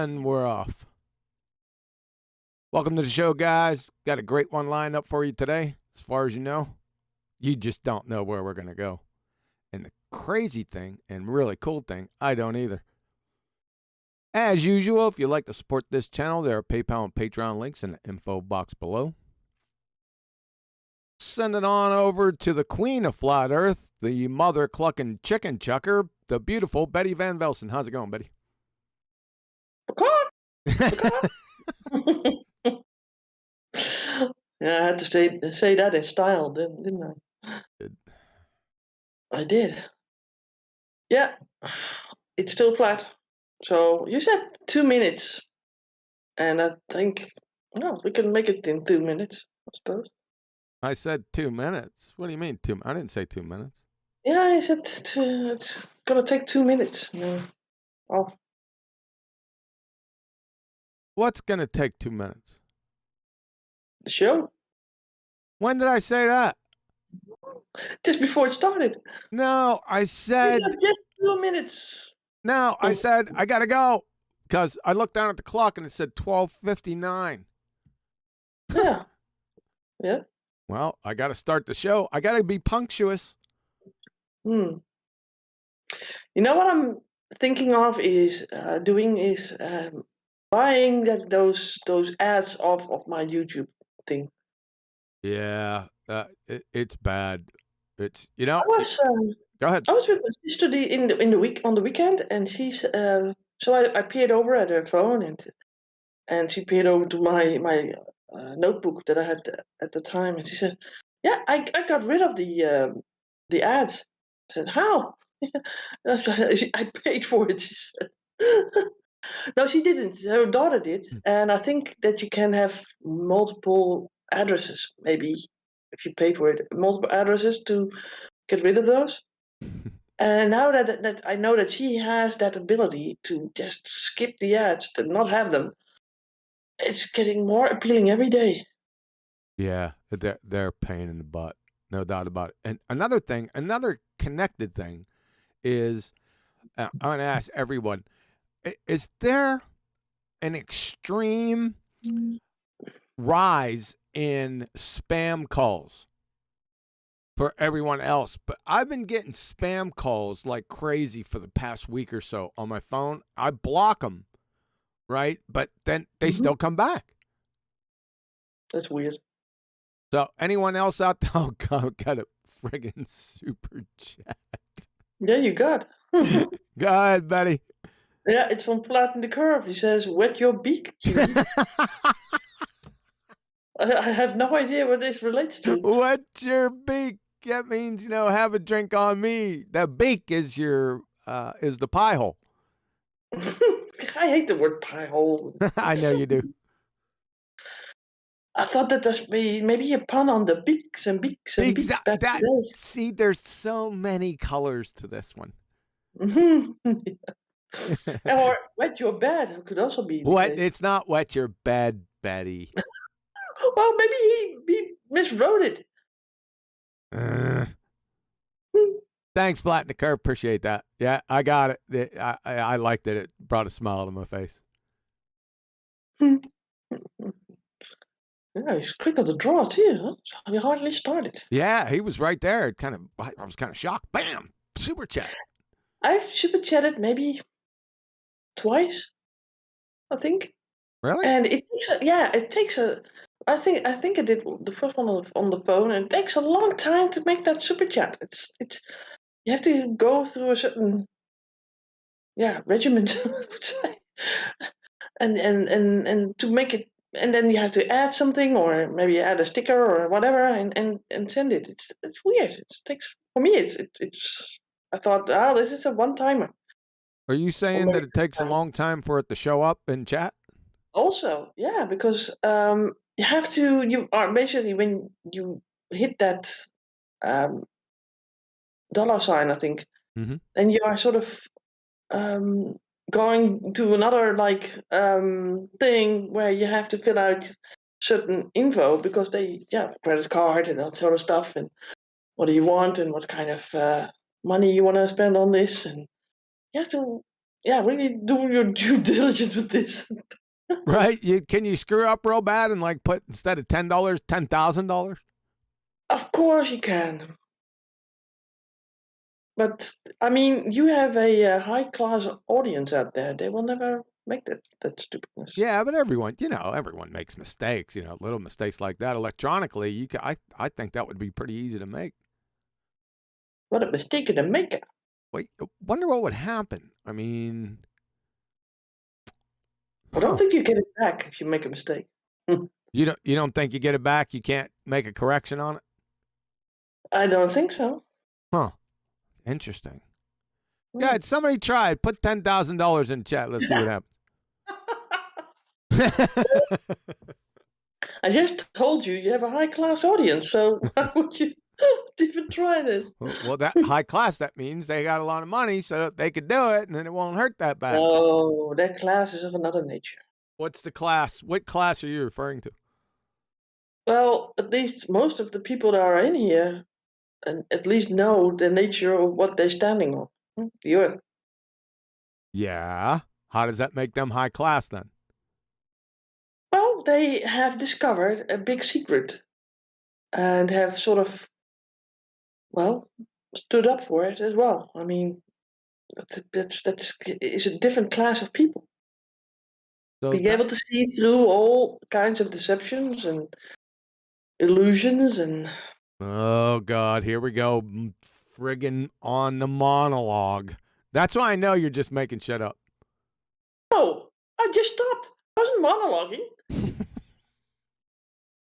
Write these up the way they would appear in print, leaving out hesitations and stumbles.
And we're off. Welcome to the show, guys. Got a great one lined up for you today. As far as you know, you just don't know where we're going to go. And the crazy thing and really cool thing, I don't either. As usual, if you'd like to support this channel, there are PayPal and Patreon links in the info box below. Send it on over to the queen of flat earth, the mother-clucking chicken chucker, the beautiful Betty Van Velsen. How's it going, Betty? Yeah, I had to say that in style, didn't I? I did. Yeah, it's still flat. So you said 2 minutes, and I think we can make it in 2 minutes, I suppose. I said 2 minutes. What do you mean 2? I didn't say 2 minutes. Yeah, I said it's gonna take 2 minutes. No. Oh. What's gonna take 2 minutes? The show. When did I say that? Just before it started. No, I said just 2 minutes. No, I said I gotta go because I looked down at the clock and it said 12:59. Yeah. Yeah. Well, I gotta start the show. I gotta be punctuous. You know what I'm thinking of is buying those ads off of my YouTube thing. Yeah, it's bad. It's I was go ahead. I was with my sister on the weekend, and she's so I peered over at her phone, and she peered over to my notebook that I had at the time, and she said, "Yeah, I got rid of the ads." I said, "How?" I paid for it. She said. No, she didn't. Her daughter did, and I think that you can have multiple addresses, maybe if you pay for it, multiple addresses to get rid of those. And now that I know that she has that ability to just skip the ads, to not have them, it's getting more appealing every day. Yeah, they're a pain in the butt, no doubt about it. And another connected thing is, I'm going to ask everyone, is there an extreme rise in spam calls for everyone else? But I've been getting spam calls like crazy for the past week or so on my phone. I block them, right? But then they still come back. That's weird. So anyone else out there? Oh, God, got a friggin' super chat. Yeah, you got. Go ahead, Betty. Yeah, it's from Flatten the Curve. He says, "Wet your beak, Jimmy." I have no idea what this relates to. Wet your beak. That means, have a drink on me. The beak is is the pie hole. I hate the word pie hole. I know you do. I thought that was maybe a pun on the beaks and beaks and beaks back today. See, there's so many colors to this one. Or wet your bed could also be. What? It's not wet your bed, Betty. Well, maybe he miswrote it. Thanks, Flatten the Curve. Appreciate that. Yeah, I got it. I liked it. It brought a smile to my face. Yeah, he's quick on the draw too, huh? He hardly started. Yeah, he was right there. I was kind of shocked. Bam! Super chat. I've super chatted maybe twice, I think. Really? And it takes I think I did the first one on the phone, and it takes a long time to make that super chat. It's you have to go through a certain regiment, I would say, and to make it, and then you have to add something, or maybe add a sticker or whatever, and send it. It's weird. It takes, for me, it's I thought, this is a one-timer. Are you saying that it takes a long time for it to show up in chat? Also, yeah, because you have to. You are basically, when you hit that dollar sign, I think, then you are sort of going to another thing where you have to fill out certain info, because credit card and that sort of stuff, and what do you want and what kind of money you want to spend on this, and you have to really do your due diligence with this. Right? Can you screw up real bad and like put instead of $10, $10,000? Of course you can. But I mean, you have a high-class audience out there. They will never make that stupidness. Yeah, but everyone makes mistakes. Little mistakes like that electronically. I think that would be pretty easy to make. What a mistake in the maker. Wait, wonder what would happen. I mean, I don't think you get it back if you make a mistake. You don't think you get it back? You can't make a correction on it? I don't think so. Huh. Interesting. Yeah, somebody try it. Put $10,000 in chat. Let's see what happens. I just told you have a high-class audience, so why would you even try this? Well, that high class, that means they got a lot of money so that they could do it and then it won't hurt that bad. No, that class is of another nature. What's the class? What class are you referring to? Well, at least most of the people that are in here and at least know the nature of what they're standing on, the earth. Yeah. How does that make them high class then? Well, they have discovered a big secret and have sort of, well, stood up for it as well. I mean, that's is a different class of people. So Being able to see through all kinds of deceptions and illusions and... Oh, God, here we go. Friggin' on the monologue. That's why I know you're just making shit up. No, I just stopped. I wasn't monologuing.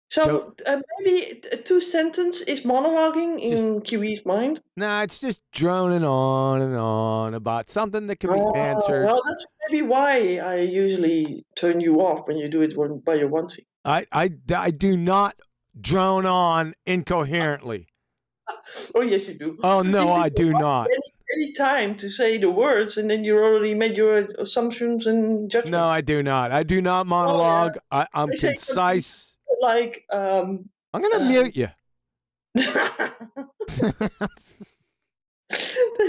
So maybe a two-sentence is monologuing in QE's mind? Nah, it's just droning on and on about something that can be answered. Well, that's maybe why I usually turn you off when you do it by your onesie. I do not drone on incoherently. Oh, yes, you do. Oh, no, I do not. Any time to say the words, and then you already made your assumptions and judgments. No, I do not. I do not monologue. Oh, yeah. I'm concise. Like, I'm going to mute you. They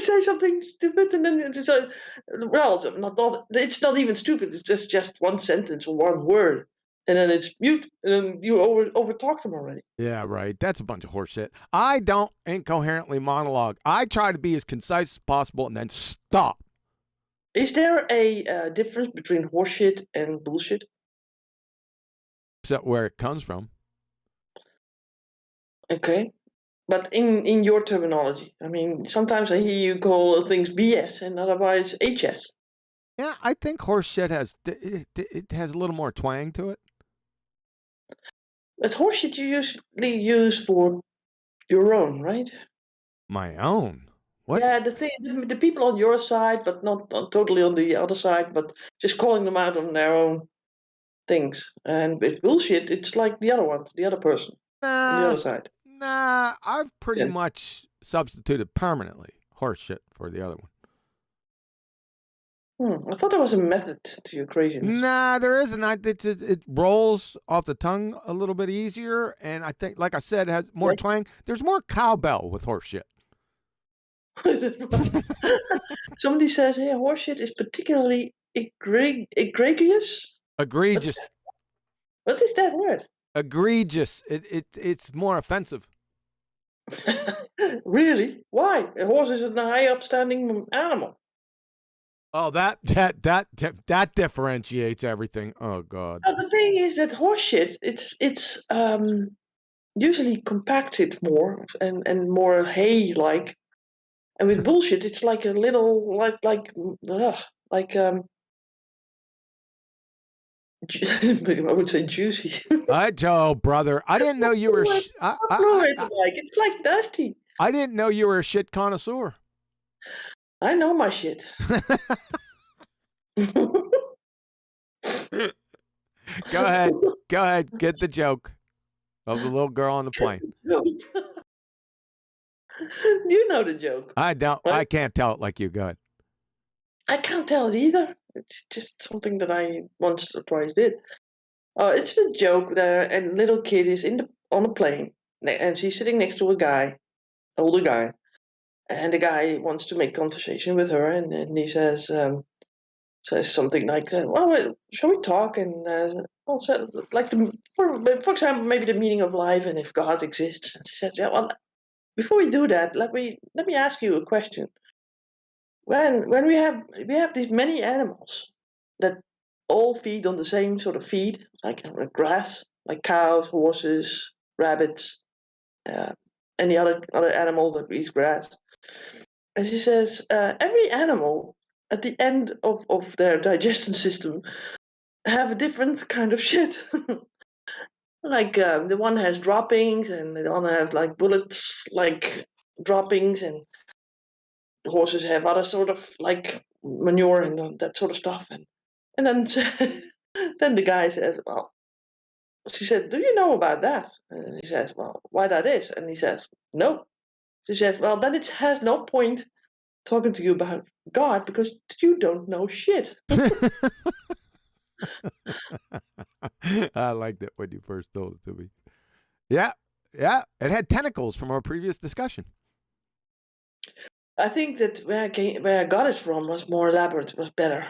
say something stupid, and then it's it's not even stupid. It's just one sentence or one word, and then it's mute, and then you over talk them already. Yeah, right. That's a bunch of horseshit. I don't incoherently monologue. I try to be as concise as possible and then stop. Is there a difference between horseshit and bullshit? Is that where it comes from? Okay. But in your terminology, I mean, sometimes I hear you call things BS and otherwise HS. Yeah, I think horseshit it has a little more twang to it. But horseshit you usually use for your own, right? My own? What? Yeah, the people on your side, but not totally on the other side, but just calling them out on their own things. And with bullshit, it's like the other one, the other person on the other side. Nah, I've pretty much substituted permanently horseshit for the other one. I thought there was a method to your craziness. Nah, there isn't. It rolls off the tongue a little bit easier, and I think, like I said, it has more twang. There's more cowbell with horseshit. Somebody says, "Hey, horseshit is particularly egregious." Egregious. What is that word? Egregious. It's more offensive. Really? Why? A horse is a high upstanding animal. Oh, that differentiates everything. Oh, God. Now, the thing is that horseshit, it's usually compacted more and more hay-like, and with bullshit, it's like a little I would say juicy. Joe, brother, I didn't know you were. It's like nasty. I didn't know you were a shit connoisseur. I know my shit. Go ahead. Get the joke of the little girl on the plane. You know the joke. I don't. Right? I can't tell it like you. Go ahead. I can't tell it either. It's just something that I once or twice did. It's the joke that a little kid is on a plane, and she's sitting next to a guy, older guy, and the guy wants to make conversation with her, and he says, says something like, "Well, shall we talk?" And also, like for example, maybe the meaning of life and if God exists. And she said, "Yeah, well, before we do that, let me ask you a question. When we have these many animals that all feed on the same sort of feed, like grass, like cows, horses, rabbits, uh, any other animal that eats grass." And she says, every animal at the end of their digestion system have a different kind of shit. Like the one has droppings, and the other has like bullets, like droppings, and the horses have other sort of like manure and that sort of stuff. And then then the guy says, "Well," she said, "Do you know about that?" And he says, "Well, why that is?" And he says, "No." She says, "Well, then it has no point talking to you about God because you don't know shit." I liked it when you first told it to me. Yeah, yeah. It had tentacles from our previous discussion. I think that where I got it from was more elaborate, was better.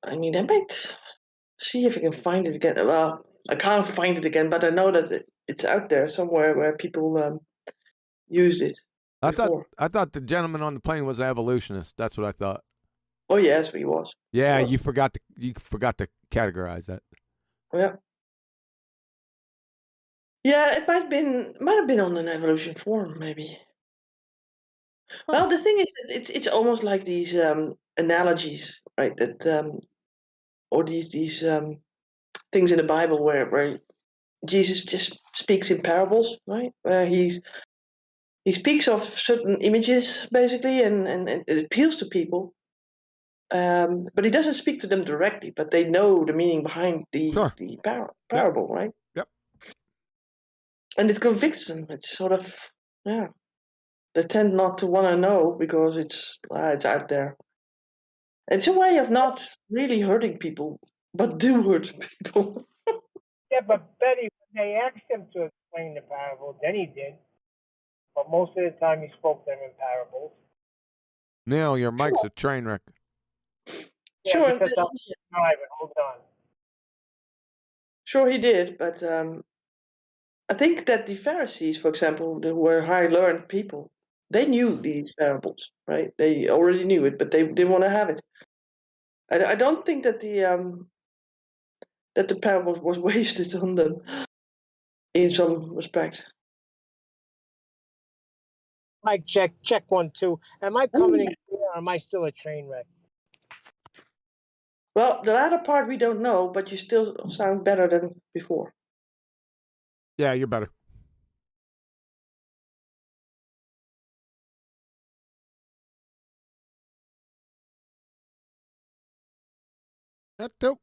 I mean, I might see if I can find it again. Well, I can't find it again, but I know that it's out there somewhere where people used it before. I thought the gentleman on the plane was an evolutionist. That's what I thought. Oh yes, he was. Yeah, Well, you forgot to categorize that. yeah. Yeah, it might have been on an evolution forum, maybe. Huh. Well, the thing is, that it's almost like these analogies, right? That or these things in the Bible where Jesus just speaks in parables, right? Where he speaks of certain images basically, and it appeals to people, but he doesn't speak to them directly, but they know the meaning behind Sure. the Yep. parable, right? Yep. And it convicts them. It's sort of, yeah. They tend not to want to know because it's out there. It's a way of not really hurting people, but do hurt people. Yeah, but Betty, when they asked him to explain the parable, then he did. But most of the time, he spoke them in parables. Neil, your mic's a train wreck. Yeah, Sure, because I'm driving. Hold on. sure he did, but I think that the Pharisees, for example, who were high learned people, they knew these parables, right? They already knew it, but they didn't want to have it. I don't think that the parable was wasted on them in some respect. Mike, check 1, 2. Am I coming in clear, or am I still a train wreck? Well, the latter part we don't know, but you still sound better than before. Yeah, you're better.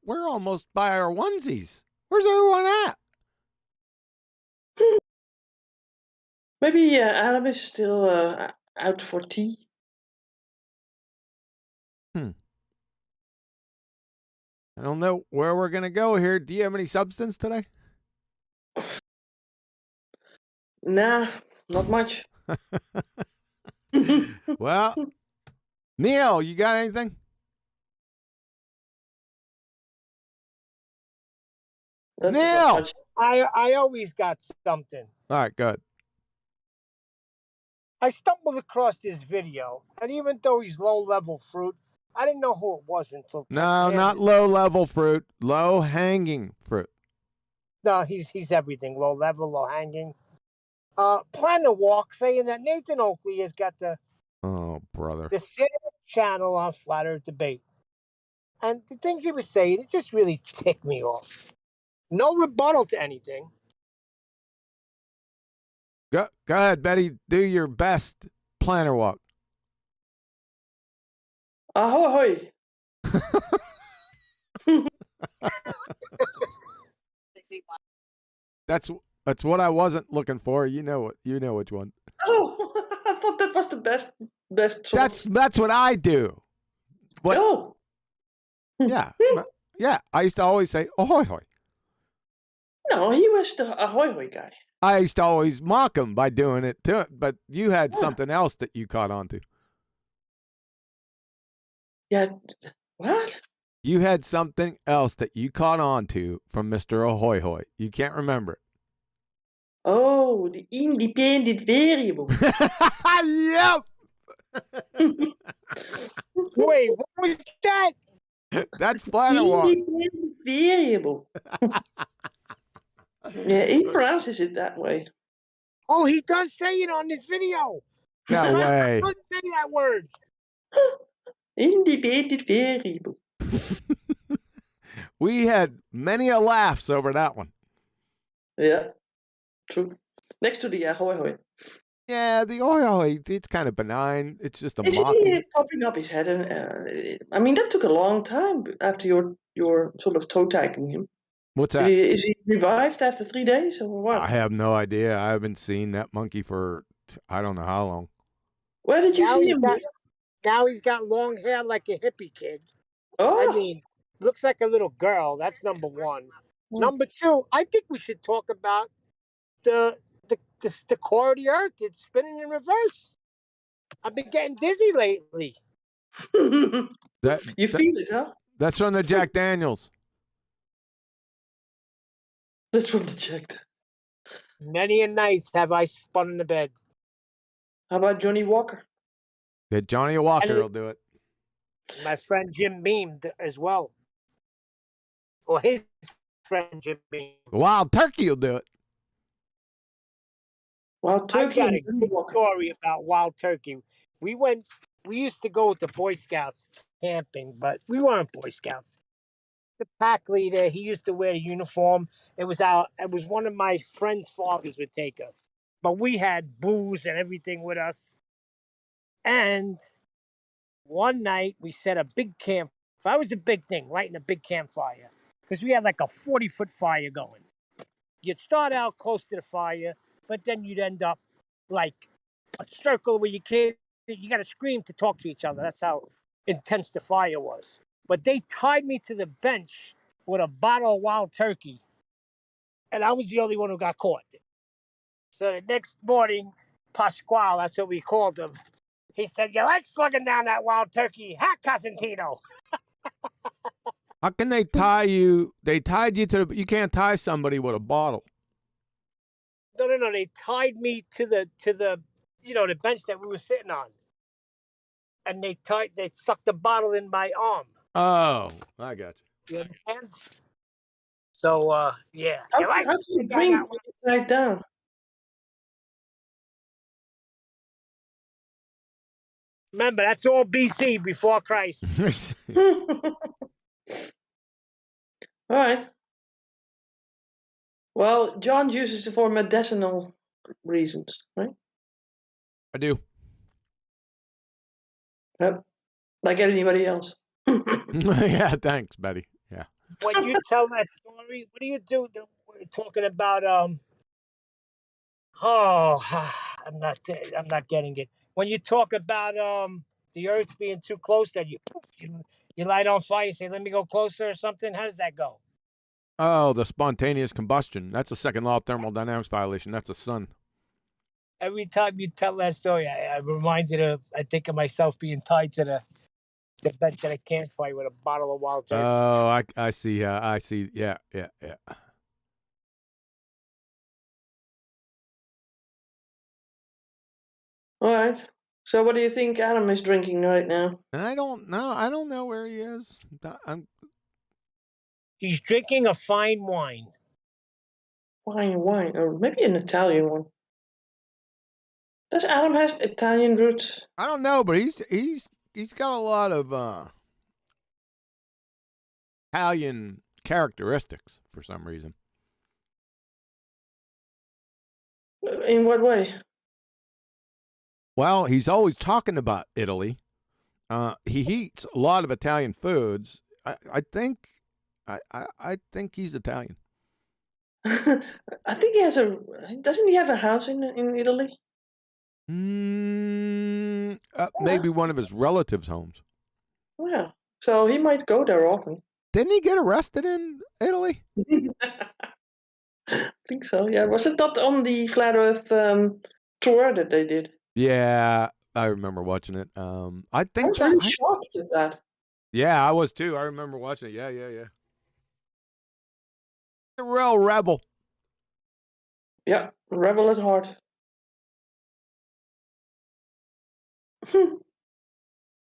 We're almost by our onesies. Where's everyone at? Maybe Adam is still out for tea. I don't know where we're going to go here. Do you have any substance today? Nah, not much. Well, Neil, you got anything? That's Neil! not much. I always got something. All right, good. I stumbled across this video, and even though he's low-level fruit, I didn't know who it was until No, not low-level fruit. Low-hanging fruit. No, he's everything. Low-level, low-hanging. Planning a walk, saying that Nathan Oakley has got the brother. same channel on Flat Earth Debate. And the things he was saying, it just really ticked me off. No rebuttal to anything. Go ahead, Betty. Do your best planner walk. Ahoy! That's what I wasn't looking for. You know which one. Oh, I thought that was the best song. That's what I do. What? Oh. Yeah. Yeah. I used to always say ahoy hoy. No, he was the ahoy hoy guy. I used to always mock him by doing it too, but you had something else that you caught on to. Yeah. What? You had something else that you caught on to from Mr. Ahoy Hoy. You can't remember it. Oh, the independent variable. Yep. Wait, what was that? That's flat water. Independent variable. Yeah, he pronounces it that way. Oh, he does say it on this video. No way. He does say that word. Independent variable. We had many a laughs over that one. Yeah, true. Next to the Ahoy Hoy. Yeah, the Ahoy, it's kind of benign. It's just a Isn't mocking. he popping up his head? And I mean, that took a long time after your sort of toe tagging him. What's that? Is he revived after 3 days or what? I have no idea. I haven't seen that monkey for I don't know how long. Where did you see him? Now he's got long hair like a hippie kid. Oh, I mean, looks like a little girl. That's number one. Mm. Number two, I think we should talk about the core of the Earth. It's spinning in reverse. I've been getting dizzy lately. That you feel it, huh? That's from the Jack Daniels. That's from the checked. Many a nights have I spun in the bed. How about Johnny Walker? Yeah, Johnny Walker will do it. My friend Jim Beam as well. Or his friend Jim Beam. Wild Turkey will do it. Wild I Turkey got a and Johnny good Walker. story about Wild Turkey. We used to go with the Boy Scouts camping, but we weren't Boy Scouts. The pack leader, he used to wear the uniform. It was one of my friend's fathers would take us. But we had booze and everything with us. And one night we set a big camp. That was a big thing, lighting a big campfire. Because we had like a 40-foot fire going. You'd start out close to the fire, but then you'd end up like a circle where you got to scream to talk to each other. That's how intense the fire was. But they tied me to the bench with a bottle of Wild Turkey, and I was the only one who got caught. So the next morning, Pasquale, that's what we called him, he said, "You like slugging down that Wild Turkey, huh, Cosentino?" How can they tie you? They tied you to the. You can't tie somebody with a bottle. No. They tied me to the the bench that we were sitting on, and they stuck the bottle in my arm. Oh, I got you. You understand? So yeah. How do you drink when you lie down? Remember, that's all BC, before Christ. All right. Well, John uses it for medicinal reasons, right? I do. Yep. Like anybody else. Yeah, thanks, Betty. Yeah. When you tell that story, what do you do? We're talking about I'm not getting it. When you talk about the Earth being too close, that you light on fire, you say, "Let me go closer" or something. How does that go? Oh, the spontaneous combustion. That's a second law of thermodynamics violation. That's a sun. Every time you tell that story, I'm reminded I think of myself being tied to the bench at a campfire with a bottle of Wild Turkey. Oh, I see. I see. Yeah. All right. So what do you think Adam is drinking right now? I don't know. I don't know where he is. He's drinking a fine wine. Fine wine, or maybe an Italian one. Does Adam have Italian roots? I don't know, but he's got a lot of Italian characteristics for some reason. In what way? Well, he's always talking about Italy. He eats a lot of Italian foods. I think he's Italian. I think he has doesn't he have a house in Italy? Maybe one of his relatives' homes. Yeah. So he might go there often. Didn't he get arrested in Italy? I think so, yeah. Wasn't that on the Flat Earth tour that they did? Yeah, I remember watching it. I I think was really shocked at that. Yeah, I was too. I remember watching it. Yeah. A real rebel. Yeah, rebel at heart.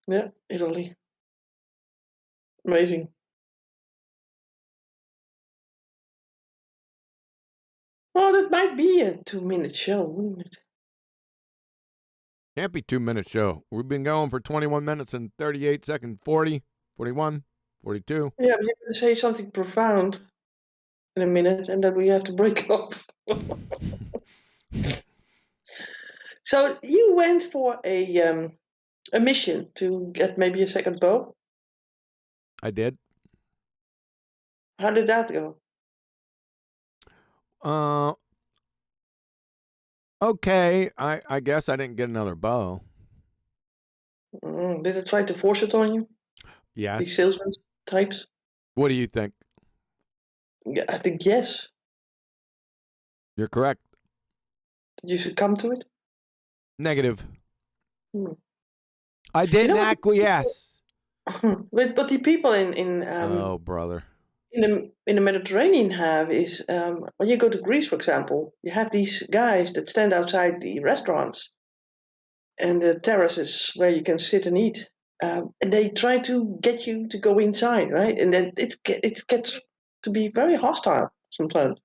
Yeah, Italy. Amazing. Well, that might be a 2-minute show, wouldn't it? Can't be 2-minute show. We've been going for 21 minutes and 38 seconds. 40, 41, 42. Yeah, but you're going to say something profound in a minute, and then we have to break off. So you went for a mission to get maybe a second bow. I did. How did that go? Okay. I guess I didn't get another bow. Did they try to force it on you? Yes. These salesman types? What do you think? Yeah, I think yes. You're correct. Did you succumb to it? Negative. Hmm. I didn't what the acquiesce. but the people in Oh, brother. in the Mediterranean have is when you go to Greece, for example, you have these guys that stand outside the restaurants and the terraces where you can sit and eat, and they try to get you to go inside, right? And then it gets to be very hostile sometimes.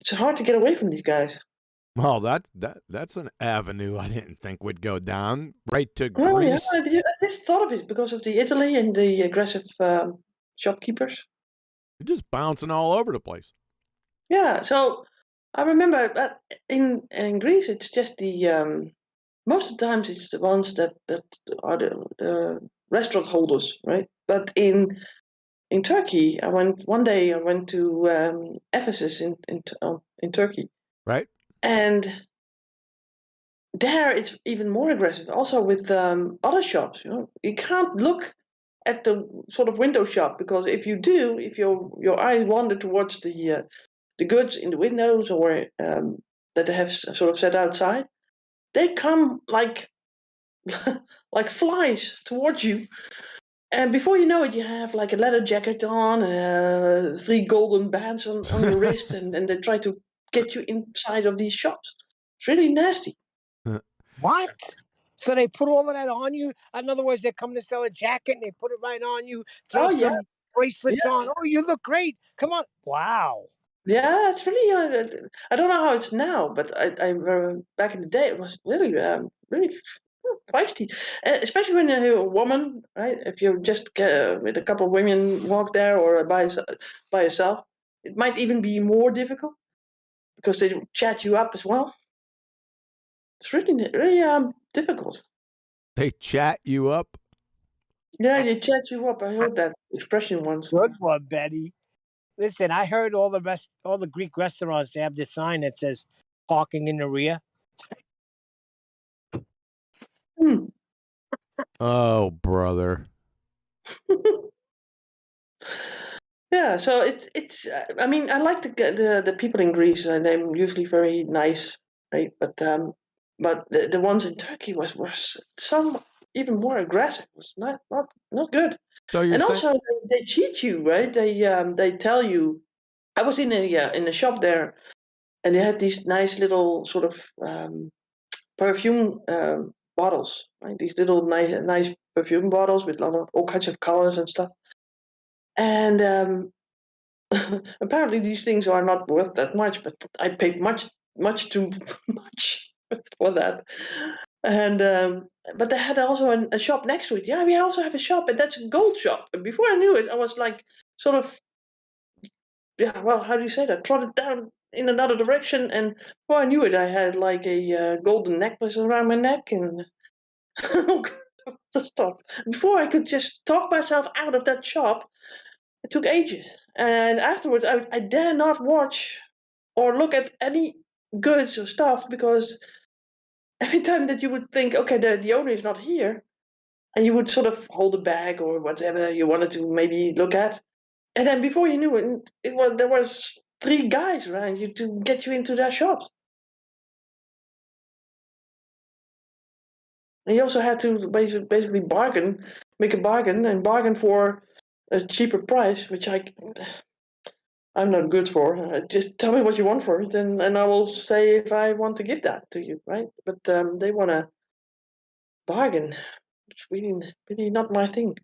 It's hard to get away from these guys. Well, that's an avenue I didn't think would go down. Right to Oh yeah, Greece. I just thought of it because of the Italy and the aggressive shopkeepers. You're just bouncing all over the place. Yeah, so I remember that in Greece, it's just the most of the times it's the ones that are the restaurant holders, right? But in Turkey, I went to Ephesus in Turkey, Right? and there it's even more aggressive. Also with other shops, you can't look at the sort of window shop because if you do, if your eyes wander towards the goods in the windows or that they have sort of set outside, they come like like flies towards you. And before you know it, you have like a leather jacket on, 3 golden bands on your wrist, and they try to get you inside of these shops. It's really nasty. What? So they put all of that on you? In other words, they're coming to sell a jacket and they put it right on you, throw Oh yeah, some bracelets yeah, on. Oh, you look great. Come on. Wow. yeah. It's really. I don't know how it's now, but I back in the day it was really really feisty, especially when you're a woman, right? If you just with a couple of women walk there or by yourself, it might even be more difficult because they chat you up as well. It's really difficult. They chat you up. Yeah, they chat you up. I heard that expression once. Good one, Betty. Listen, I heard all the Greek restaurants, they have this sign that says parking in the rear. Hmm. Oh, brother. Yeah, so it's. I mean, I like the people in Greece, and they're usually very nice, right? But the ones in Turkey were some even more aggressive. It was not good. So you're And saying also they cheat you, right? They tell you. I was in a shop there, and they had these nice little sort of perfume bottles, right? These little nice perfume bottles with all kinds of colors and stuff. And apparently these things are not worth that much, but I paid much too much for that. And but they had also a shop next to it. Yeah, we also have a shop, and that's a gold shop. And before I knew it, I was like sort of, yeah, well, how do you say that? Trotted down in another direction, and before I knew it, I had like a golden necklace around my neck and all kinds of stuff. Before I could just talk myself out of that shop, it took ages. And afterwards, I dare not watch or look at any goods or stuff because every time that you would think, okay, the owner is not here, and you would sort of hold a bag or whatever you wanted to maybe look at, and then before you knew it, there was 3 guys around you to get you into their shops. And you also had to basically bargain make a bargain and bargain for a cheaper price, which I'm not good for. Just tell me what you want for it, and I will say if I want to give that to you, right? But they want to bargain. It's really not my thing.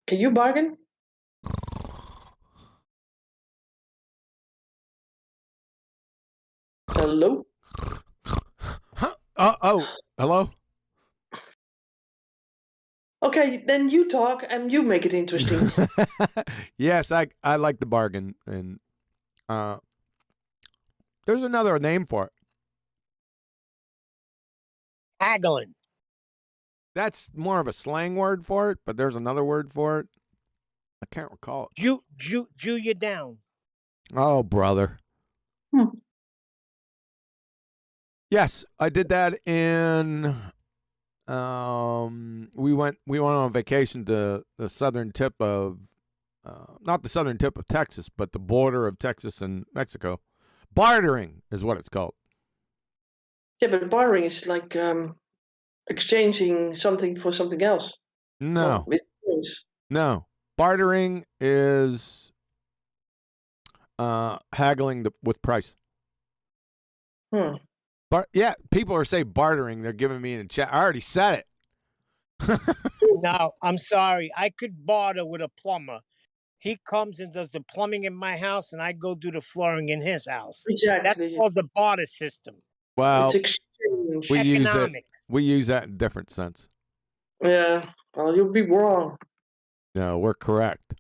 Can you bargain? Hello? Hello? Okay, then you talk and you make it interesting. Yes, I like the bargain, and there's another name for it. Haggling. That's more of a slang word for it, but there's another word for it. I can't recall it. Jew you down. Oh, brother. Yes, I did that in. We went on a vacation to the southern tip of, not the southern tip of Texas, but the border of Texas and Mexico. Bartering is what it's called. Yeah, but bartering is like exchanging something for something else. No, with coins. no. Bartering is haggling with price. Yeah, people are saying bartering. They're giving me in the chat. I already said it. No, I'm sorry. I could barter with a plumber. He comes and does the plumbing in my house, and I go do the flooring in his house. Exactly. That's called the barter system. Well, it's exchange. we use it. Economics. We use that in a different sense. Yeah, well, you'll be wrong. No, we're correct.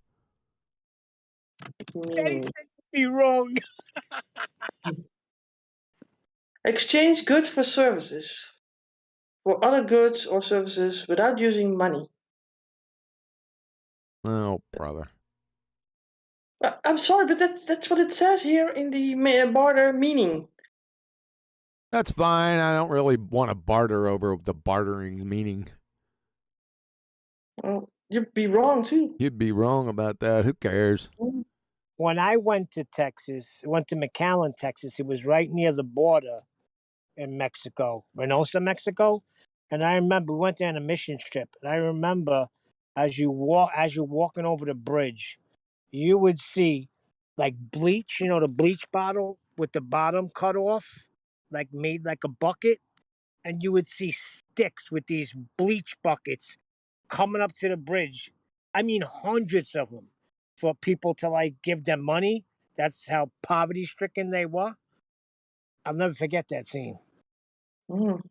Anything could be wrong. Exchange goods for services, for other goods or services without using money. Oh, brother. I'm sorry, but that's what it says here in the barter meaning. That's fine. I don't really want to barter over the bartering meaning. Well, you'd be wrong too. You'd be wrong about that. Who cares? When I went to Texas, went to McAllen, Texas, it was right near the border in Mexico, Reynosa, Mexico. And I remember we went there on a mission trip. And I remember as you're walking over the bridge, you would see like bleach, the bleach bottle with the bottom cut off, like made like a bucket. And you would see sticks with these bleach buckets coming up to the bridge. I mean, hundreds of them for people to like give them money. That's how poverty stricken they were. I'll never forget that scene. Mm.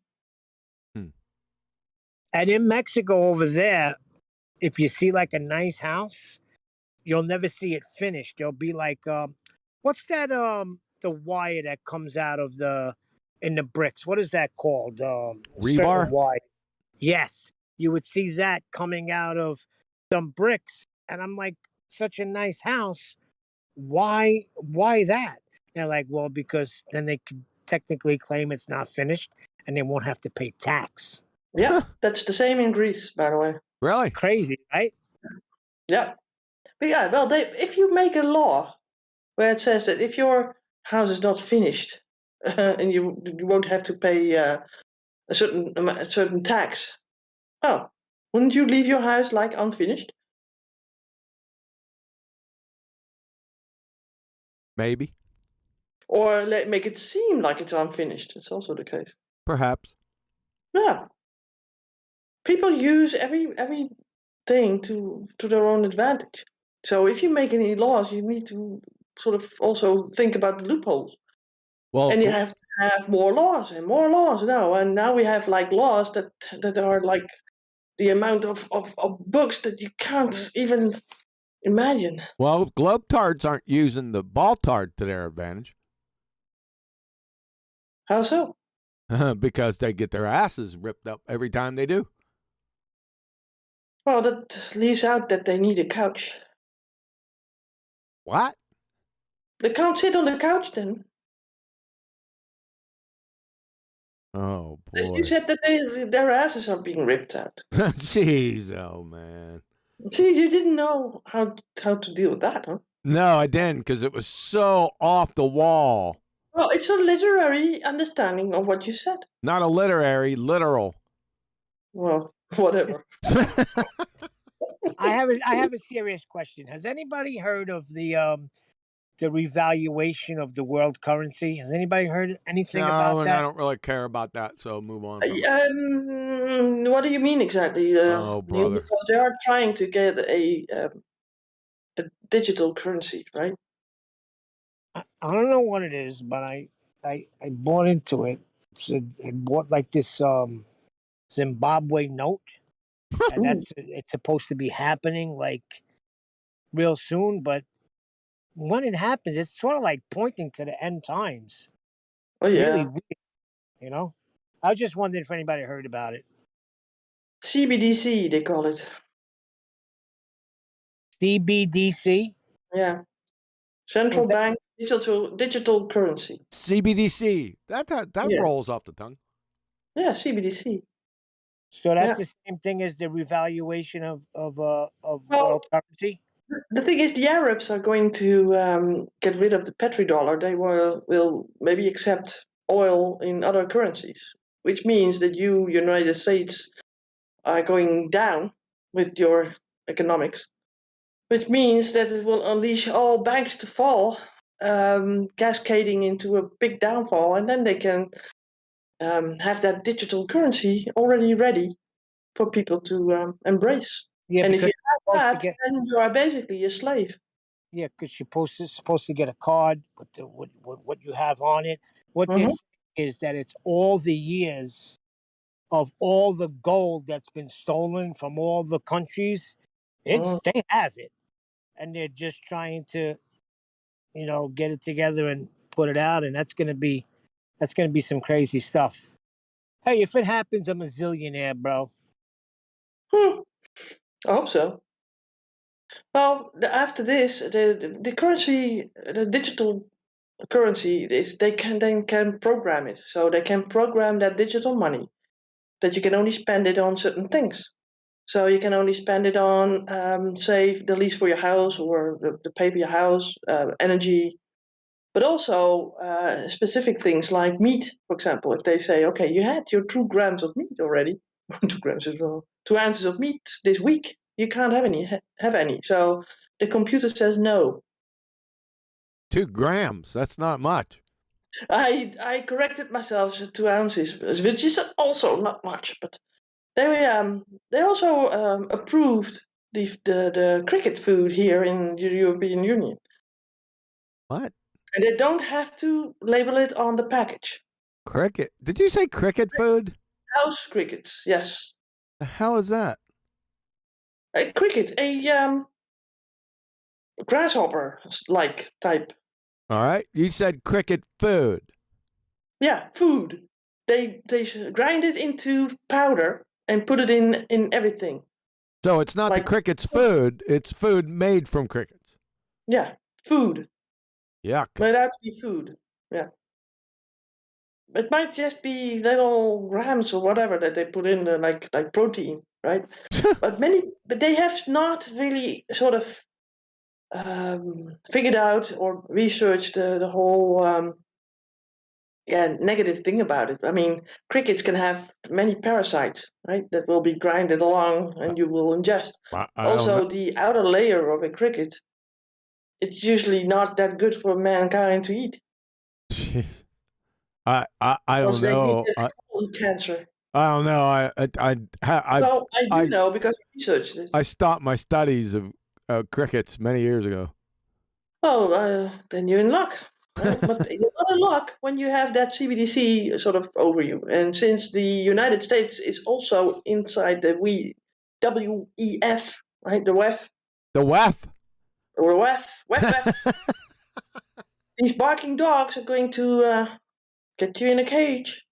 And in Mexico over there, if you see like a nice house, you'll never see it finished. There'll be like, what's that? The wire that comes out of in the bricks. What is that called? Rebar? Wire. Yes, you would see that coming out of some bricks, and I'm like, such a nice house. Why that? They're like, well, because then they could technically claim it's not finished, and they won't have to pay tax. Yeah, that's the same in Greece, by the way. Really? Crazy, right? Yeah. But yeah, well, if you make a law where it says that if your house is not finished and you won't have to pay a certain tax, wouldn't you leave your house like unfinished? Maybe. Or make it seem like it's unfinished. It's also the case. Perhaps. Yeah. People use everything to their own advantage. So if you make any laws, you need to sort of also think about the loopholes. Well, and you have to have more laws and more laws now. And now we have like laws that are like the amount of books that you can't even imagine. Well, globetards aren't using the ball-tard to their advantage. How so? Because they get their asses ripped up every time they do. Well, that leaves out that they need a couch. What? They can't sit on the couch then. Oh, boy. You said that their asses are being ripped out. Jeez, oh, man. See, you didn't know how to deal with that, huh? No, I didn't, because it was so off the wall. Well, it's a literary understanding of what you said. Not a literary, literal. Well, whatever. I have a serious question. Has anybody heard of the revaluation of the world currency? Has anybody heard anything No, about and I that? don't really care about that, so move on from it. What do you mean exactly, Oh, Neil? brother. Because they are trying to get a digital currency, right? I don't know what it is, but I bought into it. So I bought like this Zimbabwe note, and Ooh. it's supposed to be happening like real soon. But when it happens, it's sort of like pointing to the end times. Oh It's really yeah. weird, you know. I was just wondering if anybody heard about it. CBDC they call it. CBDC. Yeah. Central bank digital currency. CBDC. That Yeah. rolls off the tongue. Yeah, CBDC. So that's Yeah. the same thing as the revaluation of Well, world currency. the thing is, the Arabs are going to get rid of the petrodollar. They will maybe accept oil in other currencies, which means that you, United States, are going down with your economics, which means that it will unleash all banks to fall, cascading into a big downfall, and then they can have that digital currency already ready for people to embrace. Yeah, And if because you you're have supposed to that, get then you are basically a slave. because you're supposed to get a card with what you have on it. What Hmm. this is that it's all the years of all the gold that's been stolen from all the countries. They have it, and they're just trying to get it together and put it out, and that's gonna be some crazy stuff. Hey, if it happens, I'm a zillionaire, bro. I hope so. Well, after this, the currency, the digital currency, is they can program it. So they can program that digital money that you can only spend it on certain things. So you can only spend it on, say, the lease for your house or the pay for your house, energy, but also specific things like meat, for example. If they say, okay, you had your 2 grams of meat already, 2 grams as well, 2 ounces of meat this week, you can't have any. So the computer says no. 2 grams. That's not much. I corrected myself to 2 ounces, which is also not much, but they also approved the cricket food here in the European Union. What? And they don't have to label it on the package. Cricket? Did you say cricket food? House crickets, yes. The hell is that? A cricket, a grasshopper-like type. All right. You said cricket food. Yeah, food. They grind it into powder and put it in everything. So it's not the Like, cricket's food. It's food made from crickets. yeah, food. Yuck. Might have to be food. Yeah. It might just be little grams or whatever that they put in there, like protein, right? but they have not really sort of figured out or researched the whole negative thing about it. I mean, crickets can have many parasites, right? That will be grinded along and you will ingest. I don't Also, know. the outer layer of a cricket, it's usually not that good for mankind to eat. I don't Because they can know. get colon cancer. I don't know. Well, I do know because I researched it. I stopped my studies of crickets many years ago. Well, then you're in luck. Right? But you're not in luck when you have that CBDC sort of over you. And since the United States is also inside the WEF, right? The WEF, The WEF. or WEF. These barking dogs are going to get you in a cage.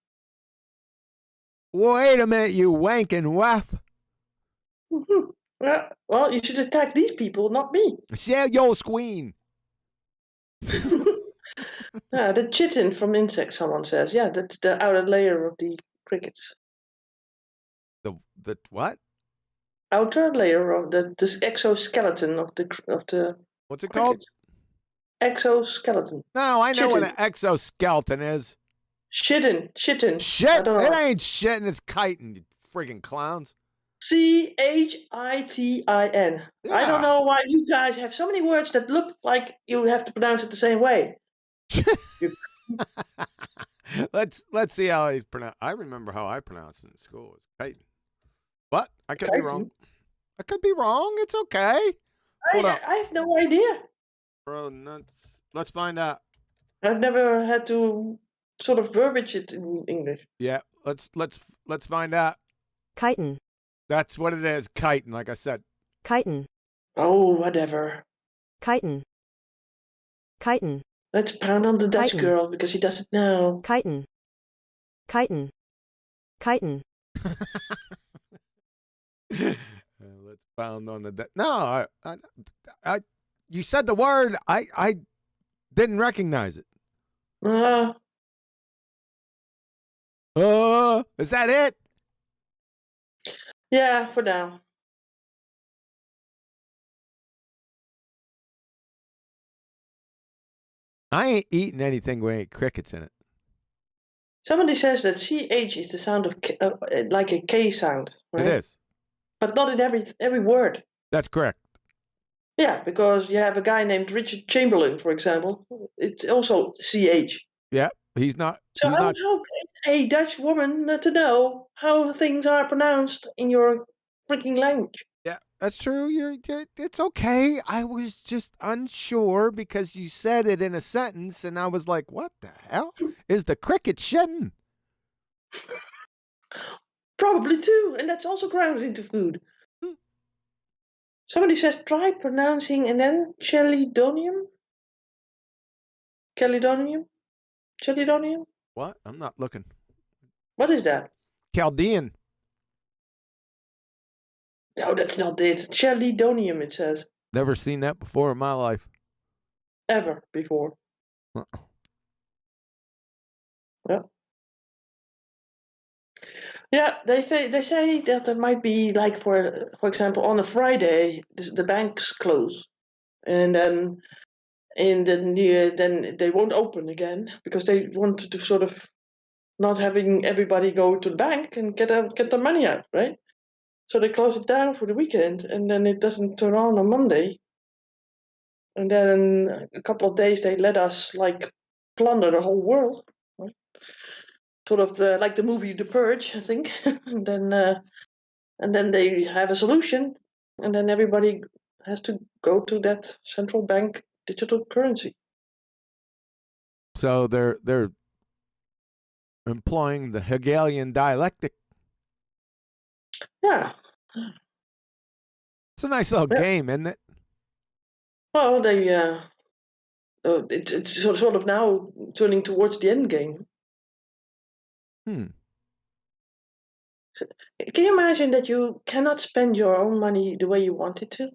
Wait a minute, you wanking WEF. Mm-hmm. Yeah, well, you should attack these people, not me. Say yo squeen. The chitin from insects, someone says. Yeah, that's the outer layer of the crickets. The what? Outer layer of this exoskeleton of the What's it called? crickets. Exoskeleton. No, I know what Chitin. an exoskeleton is. Shitting. Shit. I don't know. It ain't shitting, it's kiting, you friggin' clowns. Chitin. I don't Yeah. know why you guys have so many words that look like you have to pronounce it the same way. Let's see how he's pronounced. I remember how I pronounced it in school. It's chitin. But I could be wrong. I could be wrong. It's okay. Hold up. I have no idea. Bro, nuts. Let's find out. I've never had to sort of verbiage it in English. Yeah, let's find out. Chitin. That's what it is, chitin, like I said. Chitin. Oh, whatever. Chitin. Chitin. Let's pound on the Dutch Chitin. girl because she doesn't know. Chitin. Chitin. Chitin. Let's pound on the no, I you said the word. I didn't recognize it. Is that it? Yeah, for now. I ain't eating anything with any crickets in it. Somebody says that CH is the sound of like a K sound, right? It is. But not in every word. That's correct. Yeah, because you have a guy named Richard Chamberlain, for example. It's also CH. Yeah, he's not. So how can a Dutch woman to know how things are pronounced in your freaking language? Yeah, that's true. It's okay. I was just unsure because you said it in a sentence, and I was like, "What the hell is the cricket shedding?" Probably too, and that's also grounded into food. Somebody says try pronouncing and then Chelidonium. Chelidonium. What? I'm not looking. What is that? Chaldean. No, that's not it. Chelidonium, it says. Never seen that before in my life. Ever before. Yeah. Yeah, they say that there might be like for example on a Friday the banks close, and then then they won't open again because they want to sort of not having everybody go to the bank and get their money out, right? So they close it down for the weekend, and then it doesn't turn on Monday. And then a couple of days they let us like plunder the whole world, right? Sort of like the movie The Purge, I think. and then they have a solution, and then everybody has to go to that central bank digital currency. So they're employing the Hegelian dialectic. Yeah. It's a nice little game, isn't it? Well, it's sort of now turning towards the end game. Can you imagine that you cannot spend your own money the way you want it to?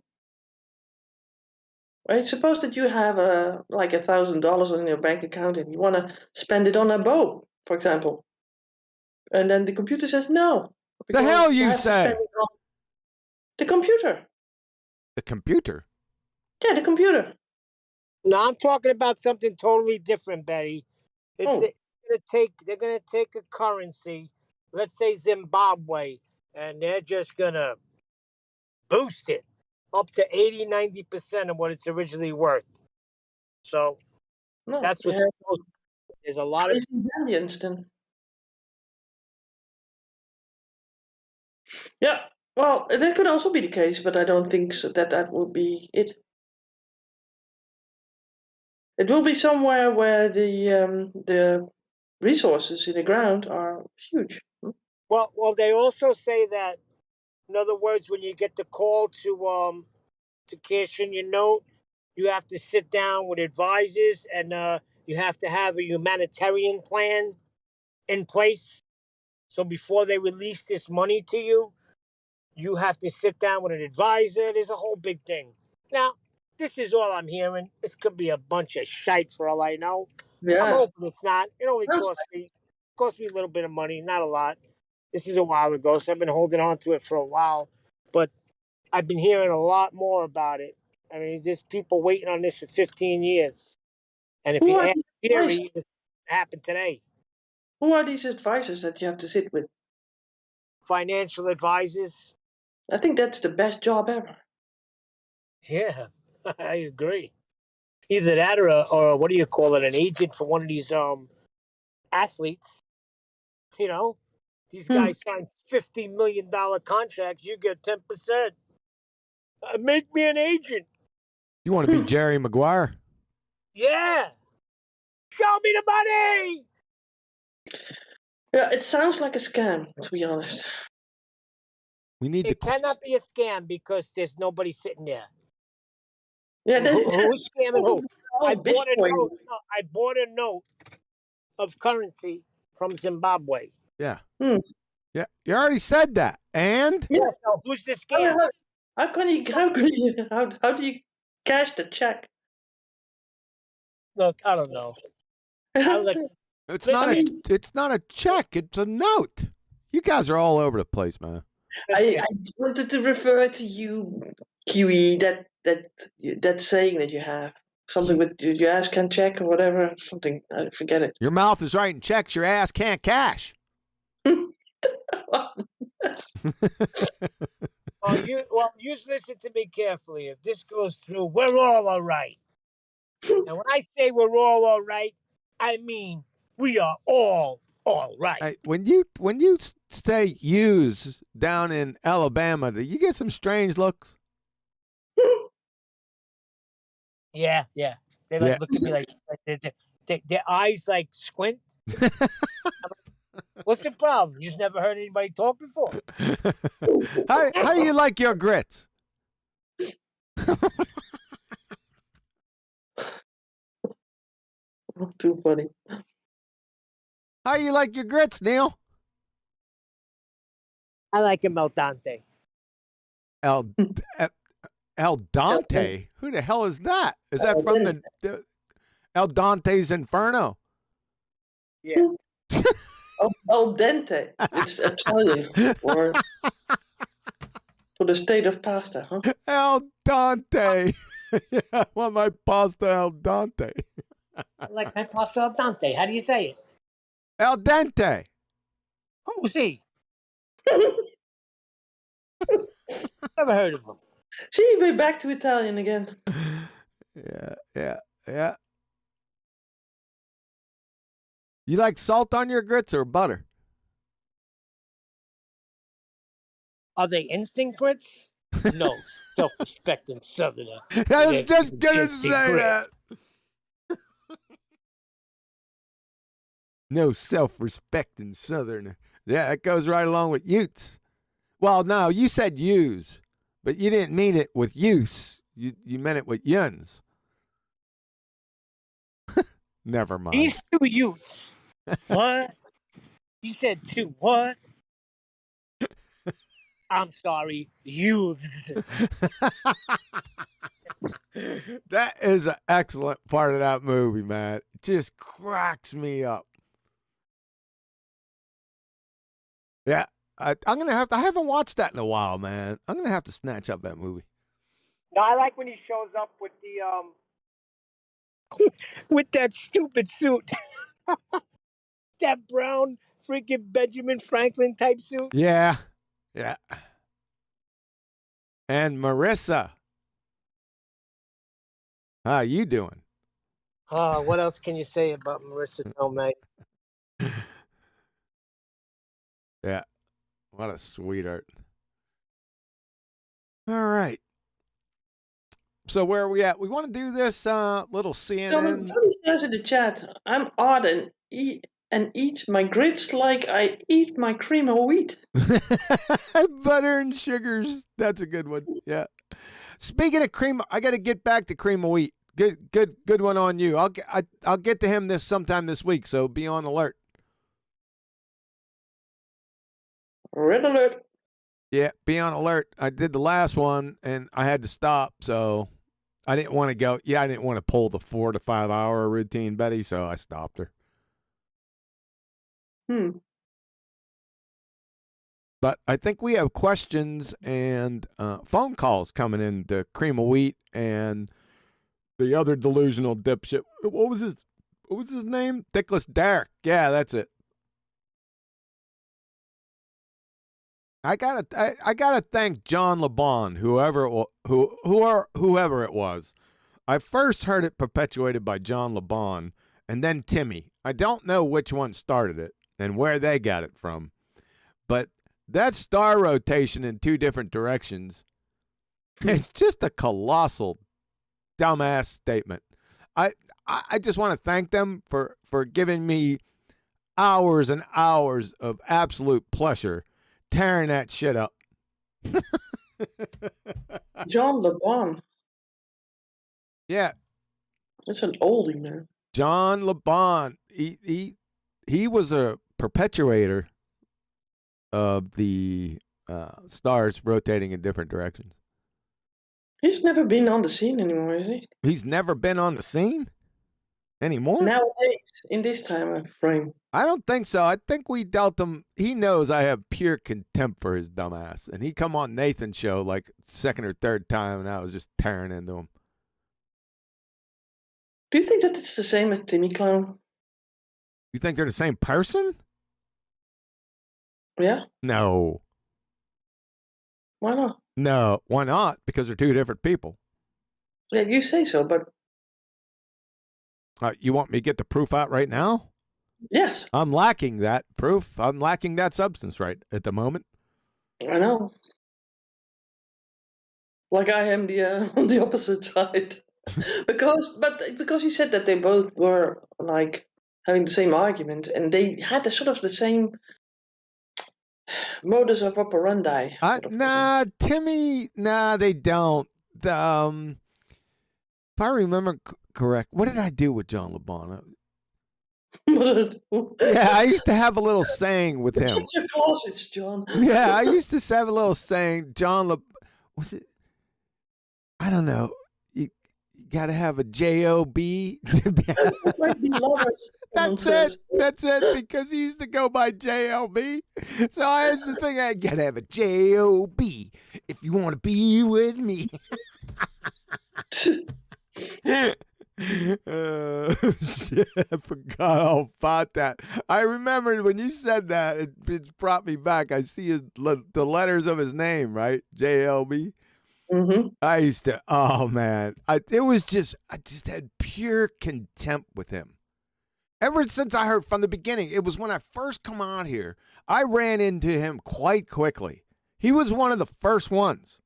Right? Suppose that you have like $1,000 in your bank account and you want to spend it on a bow, for example, and then the computer says no. The hell you have to say? spend it on the computer. The computer? Yeah, the computer. No, I'm talking about something totally different, Betty. They're gonna take a currency, let's say Zimbabwe, and they're just gonna boost it up to 80-90% of what it's originally worth. So that's what's supposed. There's a lot of Zambians then. Yeah, well, that could also be the case, but I don't think that will be it. It will be somewhere where the resources in the ground are huge. Well, they also say that, in other words, when you get the call to cash in your note, you have to sit down with advisors, and you have to have a humanitarian plan in place. So before they release this money to you, you have to sit down with an advisor. There's a whole big thing. Now, this is all I'm hearing. This could be a bunch of shite for all I know. Yeah. I'm hoping it's not. It only cost me a little bit of money, not a lot. This is a while ago, so I've been holding on to it for a while. But I've been hearing a lot more about it. I mean, there's people waiting on this for 15 years. And if you ask Jerry, it happened today. Who are these advisors that you have to sit with? financial advisors. I think that's the best job ever. Yeah, I agree. Either that or what do you call it? An agent for one of these athletes. You know, these Hmm. guys sign $50 million contracts. You get 10%. Make me an agent. You want to be Jerry Maguire? Yeah. Show me the money. Yeah, it sounds like a scam, to be honest. We need It cannot be a scam because there's nobody sitting there. Yeah, Who's scamming who? I bought a Bitcoin. note. No, I bought a note of currency from Zimbabwe. Yeah. Hmm. Yeah. You already said that. And Yeah. So who's the scam? How do you cash the check? Look, I don't know. I was like, it's Look, not I a mean- it's not a check, it's a note. You guys are all over the place, man. I wanted to refer to you, QE, that saying that you have. Something with your ass can check or whatever. Something, I forget it. Your mouth is writing checks, your ass can't cash. you listen to me carefully. If this goes through, we're all right. And when I say we're all right, I mean we are all right. Hey, when you say use down in Alabama, do you get some strange looks? Yeah. They Yeah. look at me like their eyes like squint. What's the problem? You just never heard anybody talk before. How do you like your grits? Too funny. How you like your grits, Neil? I like him al dente. El Dante? Who the hell is that? Is that from the El Dante's Inferno? Yeah. Al dente. It's Italian for the state of pasta, huh? El Dante. Yeah, I want my pasta al dente. I like my pasta al dente. How do you say it? El dente. Who's he? Never heard of him. See, we're back to Italian again. Yeah. You like salt on your grits or butter? Are they instant grits? No, self-respecting Southerner. I was They're just gonna instant say grits. that. No self-respecting Southerner. Yeah, that goes right along with Utes. Well, no, you said use, but you didn't mean it with use. You meant it with yuns. Never mind. These two youths. What? You said two what? I'm sorry, youths. That is an excellent part of that movie, man. It just cracks me up. Yeah, I'm gonna have to. I haven't watched that in a while, man. I'm gonna have to snatch up that movie. No, I like when he shows up with the with that stupid suit. That brown freaking Benjamin Franklin type suit. Yeah. And Marissa, how you doing? What else can you say about Marissa Tomei? Yeah, what a sweetheart. All right. So where are we at? We want to do this little CNN. Somebody says in the chat, I'm odd and eat my grits like I eat my cream of wheat. Butter and sugars. That's a good one. Yeah. Speaking of cream, I got to get back to cream of wheat. Good one on you. I'll get to him sometime this week. So be on alert. Red alert. Yeah, be on alert. I did the last one and I had to stop, so I didn't want to go. Yeah, I didn't want to pull the 4 to 5 hour routine, Betty, so I stopped her. But I think we have questions and phone calls coming in to Cream of Wheat and the other delusional dipshit. What was his name? Dickless Derek. Yeah, that's it. I gotta thank John LeBon, whoever it was. I first heard it perpetuated by John LeBon and then Timmy. I don't know which one started it and where they got it from, but that star rotation in two different directions, it's just a colossal dumbass statement. I just want to thank them for giving me hours and hours of absolute pleasure tearing that shit up. John LeBon. Yeah, That's an oldie, man. John LeBon. He was a perpetuator of the stars rotating in different directions. He's never been on the scene anymore, is he? He's never been on the scene anymore? Nowadays, in this time frame. I don't think so. I think we dealt him. He knows I have pure contempt for his dumbass. And he come on Nathan's show like second or third time, and I was just tearing into him. Do you think that it's the same as Timmy Clown? You think they're the same person? Yeah? No. Why not? No. Why not? Because they're two different people. Yeah, you say so, but You want me to get the proof out right now? yes, I'm lacking that proof. I'm lacking that substance right at the moment. I know. Like I am the on the opposite side. because you said that they both were like having the same argument and they had the same modus of operandi. Sort of Nah, Timmy. Nah, they don't. If I remember correct, what did I do with John LeBon? Yeah, I used to have a little saying with him. Check your closets, John. Yeah, I used to have a little saying. Was it? I don't know. You got to have a J-O-B. That's it. That's it. Because he used to go by J-O-B. So I used to sing, I got to have a J-O-B if you want to be with me. Shit, I forgot all about that. I remembered when you said that, it brought me back. I see the letters of his name, right? J-L-B. Mm-hmm. I used to, oh man, I just had pure contempt with him. Ever since I heard from the beginning, it was when I first come out here, I ran into him quite quickly. He was one of the first ones,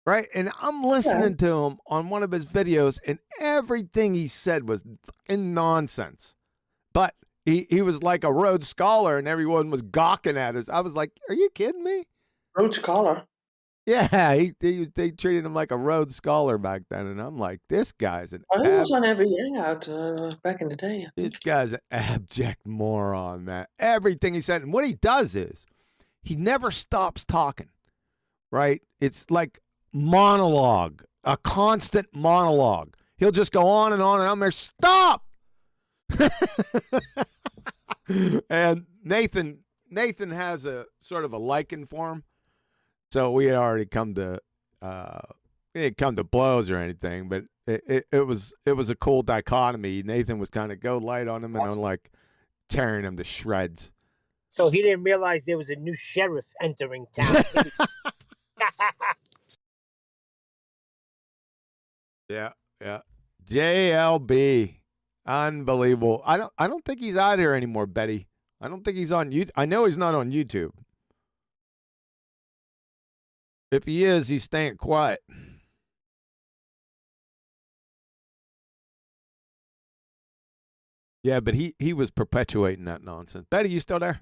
right? And I'm listening to him on one of his videos, and everything he said was fucking nonsense. But he was like a Rhodes Scholar, and everyone was gawking at us. I was like, are you kidding me? Rhodes Scholar? Yeah, they treated him like a Rhodes Scholar back then, and I'm like, this guy's an He was on every hangout back in the day. This guy's an abject moron, man. Everything he said, and what he does is he never stops talking, right? It's like monologue, a constant monologue. He'll just go on and on, and I'm there, stop! And Nathan has a sort of a liking for him. So we had already come to we didn't come to blows or anything, but it was a cool dichotomy. Nathan was kind of go light on him, and I'm like tearing him to shreds. So he didn't realize there was a new sheriff entering town. Yeah. JLB, unbelievable. I don't think he's out here anymore, Betty. I don't think he's on YouTube. I know he's not on YouTube. If he is, he's staying quiet. Yeah, but he was perpetuating that nonsense. Betty, you still there?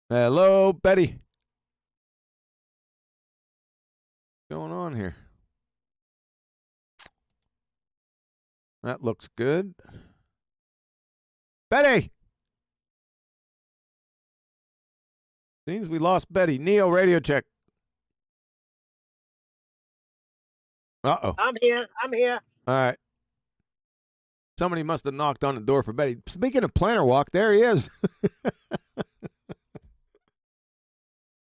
Hello, Betty. What's going on here? That looks good. Betty! Seems we lost Betty. Neo, radio check. Uh-oh. I'm here. All right. Somebody must have knocked on the door for Betty. Speaking of Planner Walk, there he is.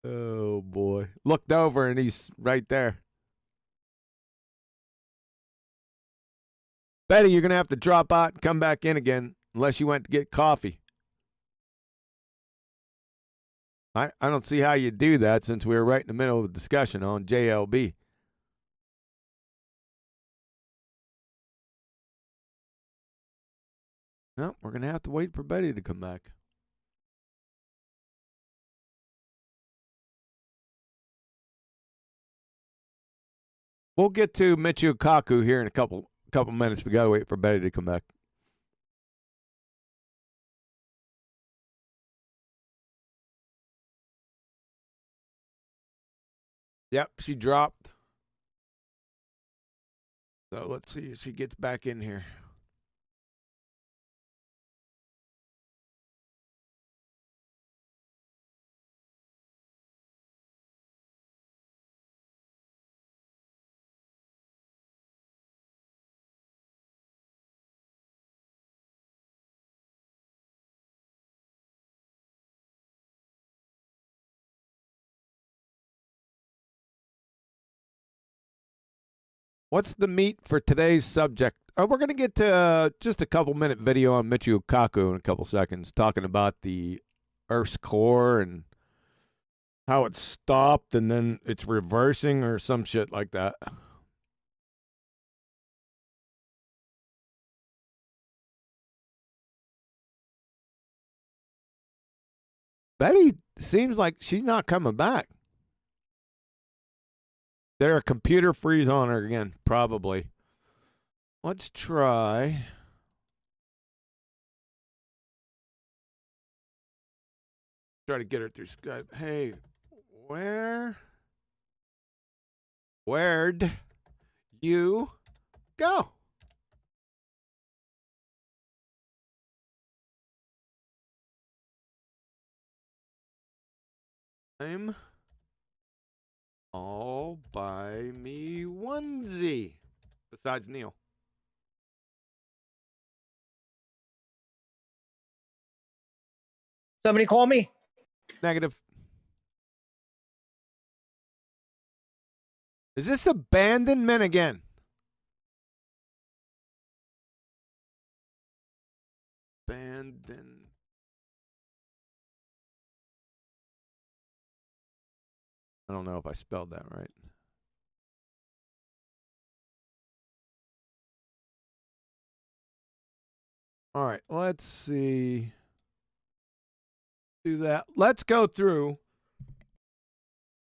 Oh, boy. Looked over, and he's right there. Betty, you're going to have to drop out and come back in again, unless you went to get coffee. I don't see how you do that since we were right in the middle of a discussion on JLB. No, we're going to have to wait for Betty to come back. We'll get to Michio Kaku here in a couple minutes. We got to wait for Betty to come back. Yep, she dropped. So let's see if she gets back in here. What's the meat for today's subject? We're going to get to just a couple-minute video on Michio Kaku in a couple seconds, talking about the Earth's core and how it's stopped and then it's reversing or some shit like that. Betty seems like she's not coming back. There a computer freeze on her again, probably. Let's try. Try to get her through Skype. Hey, where'd you go? I'm all by me onesie. Besides Neil. Somebody call me? Negative. Is this abandonment again? Abandon. I don't know if I spelled that right. All right, let's see. Do that. Let's go through.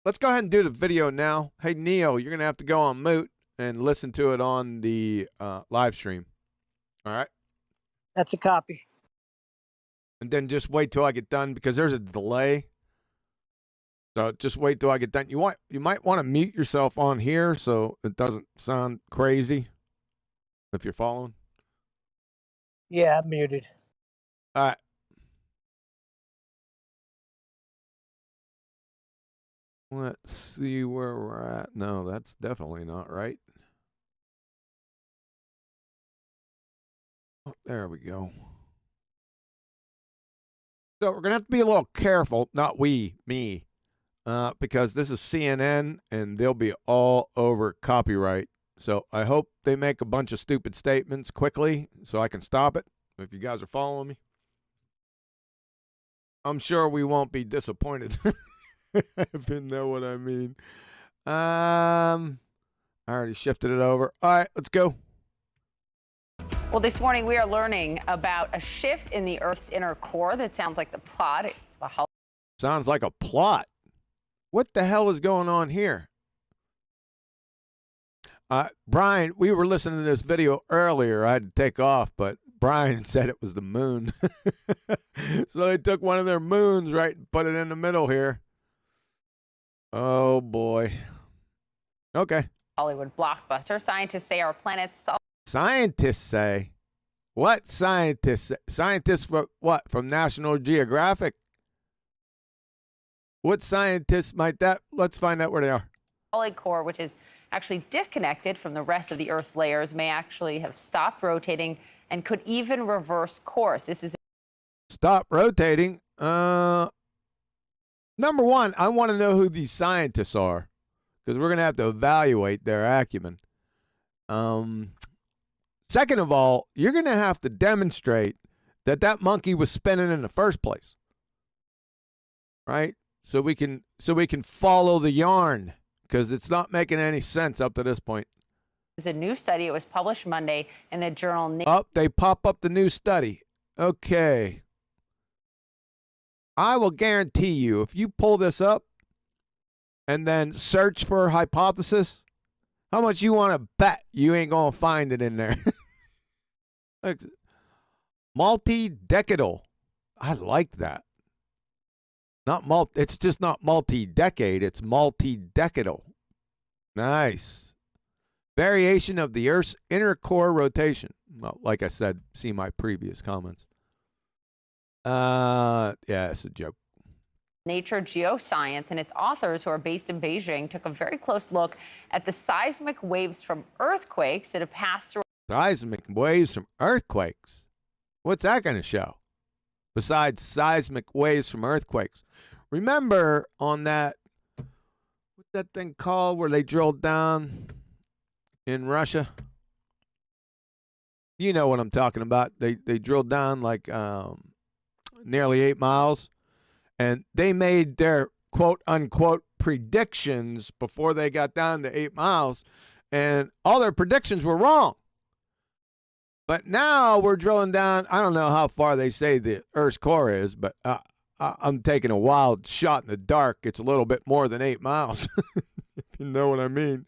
Let's go ahead and do the video now. Hey, Neil, you're going to have to go on mute and listen to it on the live stream. All right? That's a copy. And then just wait till I get done because there's a delay. So just wait till I get done. You might want to mute yourself on here so it doesn't sound crazy if you're following. Yeah, I'm muted. All right. Let's see where we're at. No, that's definitely not right. Oh, there we go. So we're going to have to be a little careful. Not we, me. Because this is CNN and they'll be all over copyright. So I hope they make a bunch of stupid statements quickly so I can stop it. If you guys are following me, I'm sure we won't be disappointed. If you know what I mean. I already shifted it over. All right, let's go. Well, this morning we are learning about a shift in the Earth's inner core that sounds like the plot. Sounds like a plot. What the hell is going on here? Brian, we were listening to this video earlier. I had to take off, but Brian said it was the moon. So they took one of their moons, right, and put it in the middle here. Oh, boy. Okay. Hollywood blockbuster. Scientists say our planet's... Scientists say? What scientists say? Scientists what? From National Geographic? What scientists might that? Let's find out where they are. Solid core, which is actually disconnected from the rest of the Earth's layers, may actually have stopped rotating and could even reverse course. This is... Stop rotating? Number one, I want to know who these scientists are because we're going to have to evaluate their acumen. Second of all, you're going to have to demonstrate that that monkey was spinning in the first place. Right? so we can follow the yarn, because it's not making any sense up to this point. It's a new study. It was published Monday in the journal. Oh, they pop up the new study. Okay. I will guarantee you, if you pull this up and then search for hypothesis, how much you want to bet you ain't going to find it in there? Multi-decadal. I like that. It's just not multi-decade, it's multi-decadal. Nice. Variation of the Earth's inner core rotation. Well, like I said, see my previous comments. Yeah, it's a joke. Nature Geoscience and its authors, who are based in Beijing, took a very close look at the seismic waves from earthquakes that have passed through. Seismic waves from earthquakes? What's that going to show? Besides seismic waves from earthquakes. Remember on that, what's that thing called where they drilled down in Russia? You know what I'm talking about. They drilled down like nearly 8 miles, and they made their quote unquote predictions before they got down to 8 miles, and all their predictions were wrong. But now we're drilling down. I don't know how far they say the Earth's core is, but I'm taking a wild shot in the dark. It's a little bit more than 8 miles, if you know what I mean.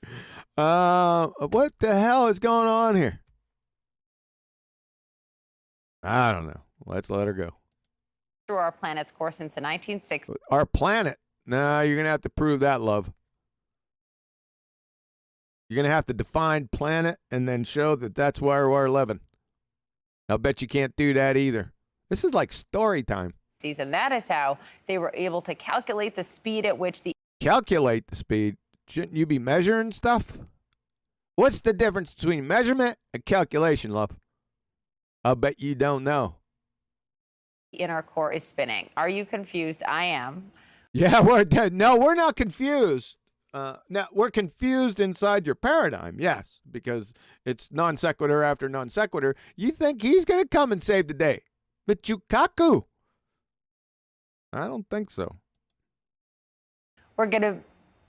What the hell is going on here? I don't know. Let's let her go. Through our planet's course since the 1960s. Our planet? Nah, you're going to have to prove that, love. You're going to have to define planet and then show that that's where we're living. I'll bet you can't do that either. This is like story time. And that is how they were able to calculate the speed at which the... Calculate the speed? Shouldn't you be measuring stuff? What's the difference between measurement and calculation, love? I'll bet you don't know. inner core is spinning. Are you confused? I am. Yeah, we're not confused. Now, we're confused inside your paradigm, yes, because it's non sequitur after non sequitur. You think he's going to come and save the day. But you Kaku. I don't think so. We're going to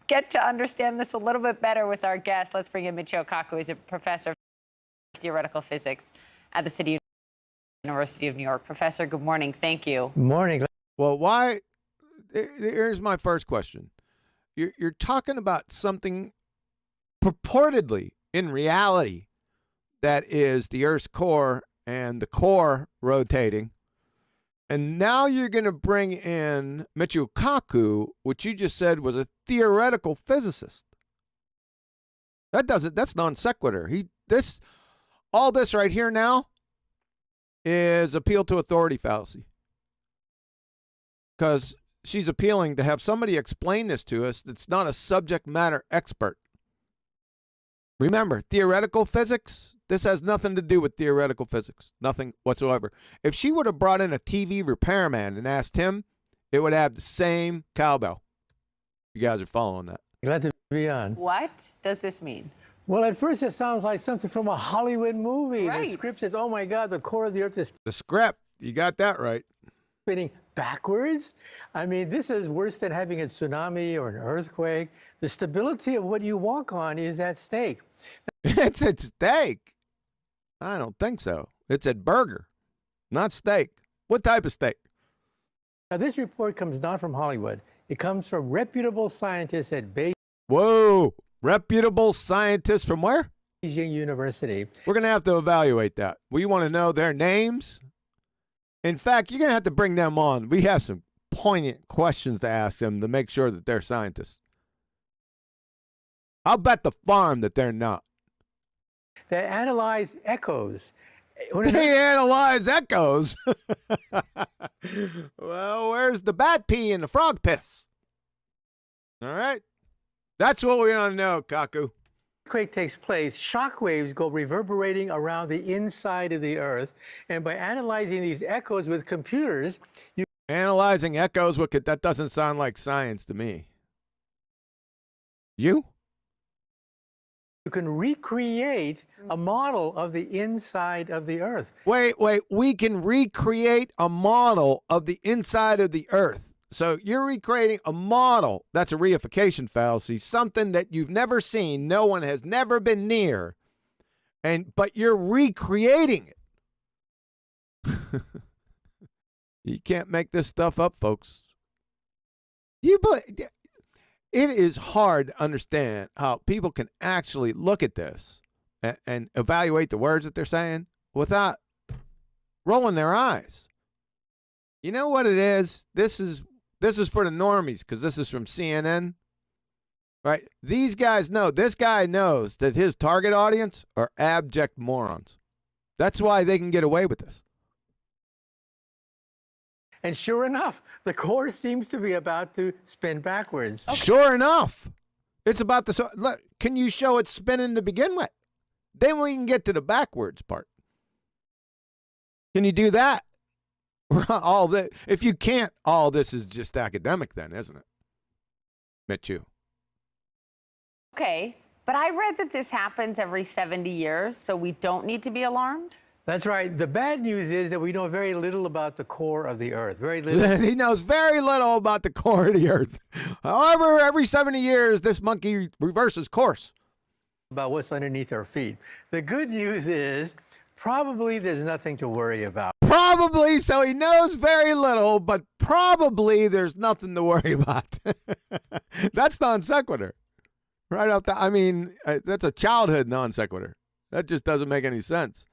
get to understand this a little bit better with our guest. Let's bring in Michio Kaku. He's a professor of theoretical physics at the City University of New York. Professor, good morning. Thank you. Morning. Well, why? Here's my first question. You're talking about something purportedly, in reality, that is the Earth's core and the core rotating. And now you're going to bring in Michio Kaku, which you just said was a theoretical physicist. That's non sequitur. All this right here now is appeal to authority fallacy. Because she's appealing to have somebody explain this to us that's not a subject matter expert. Remember, theoretical physics, this has nothing to do with theoretical physics. Nothing whatsoever. If she would have brought in a TV repairman and asked him, it would have the same cowbell. You guys are following that. Glad to be on. What does this mean? Well, at first it sounds like something from a Hollywood movie. Right. The script says, oh my God, the core of the Earth is The script, you got that right. spinning backwards. I mean, this is worse than having a tsunami or an earthquake. The stability of what you walk on is at stake. It's at steak. I don't think so. It's at burger, not steak. What type of steak? Now, this report comes not from Hollywood. It comes from reputable scientists at Whoa, reputable scientists from where? Beijing University. We're going to have to evaluate that. We want to know their names. In fact, you're going to have to bring them on. We have some poignant questions to ask them to make sure that they're scientists. I'll bet the farm that they're not. They analyze echoes. They analyze echoes. Well, where's the bat pee and the frog piss? All right. That's what we want to know, Kaku. Earthquake takes place, shock waves go reverberating around the inside of the Earth, and by analyzing these echoes with computers, you Analyzing echoes, that doesn't sound like science to me. You can recreate a model of the inside of the Earth. Wait, we can recreate a model of the inside of the Earth. So you're recreating a model. That's a reification fallacy, something that you've never seen, no one has never been near, but you're recreating it. You can't make this stuff up, folks. It is hard to understand how people can actually look at this and evaluate the words that they're saying without rolling their eyes. You know what it is? This is for the normies, because this is from CNN, right? These guys know. This guy knows that his target audience are abject morons. That's why they can get away with this. And sure enough, the core seems to be about to spin backwards. Okay. Sure enough, it's about the. Look, can you show it spinning to begin with? Then we can get to the backwards part. Can you do that? If you can't, all this is just academic, then, isn't it? Michio. Okay, but I read that this happens every 70 years, so we don't need to be alarmed. That's right. The bad news is that we know very little about the core of the Earth. Very little. He knows very little about the core of the Earth. However, every 70 years, this monkey reverses course. About what's underneath our feet. The good news is probably there's nothing to worry about. Probably, so he knows very little, but probably there's nothing to worry about. That's non sequitur. Right off the, I mean, that's a childhood non sequitur. That just doesn't make any sense.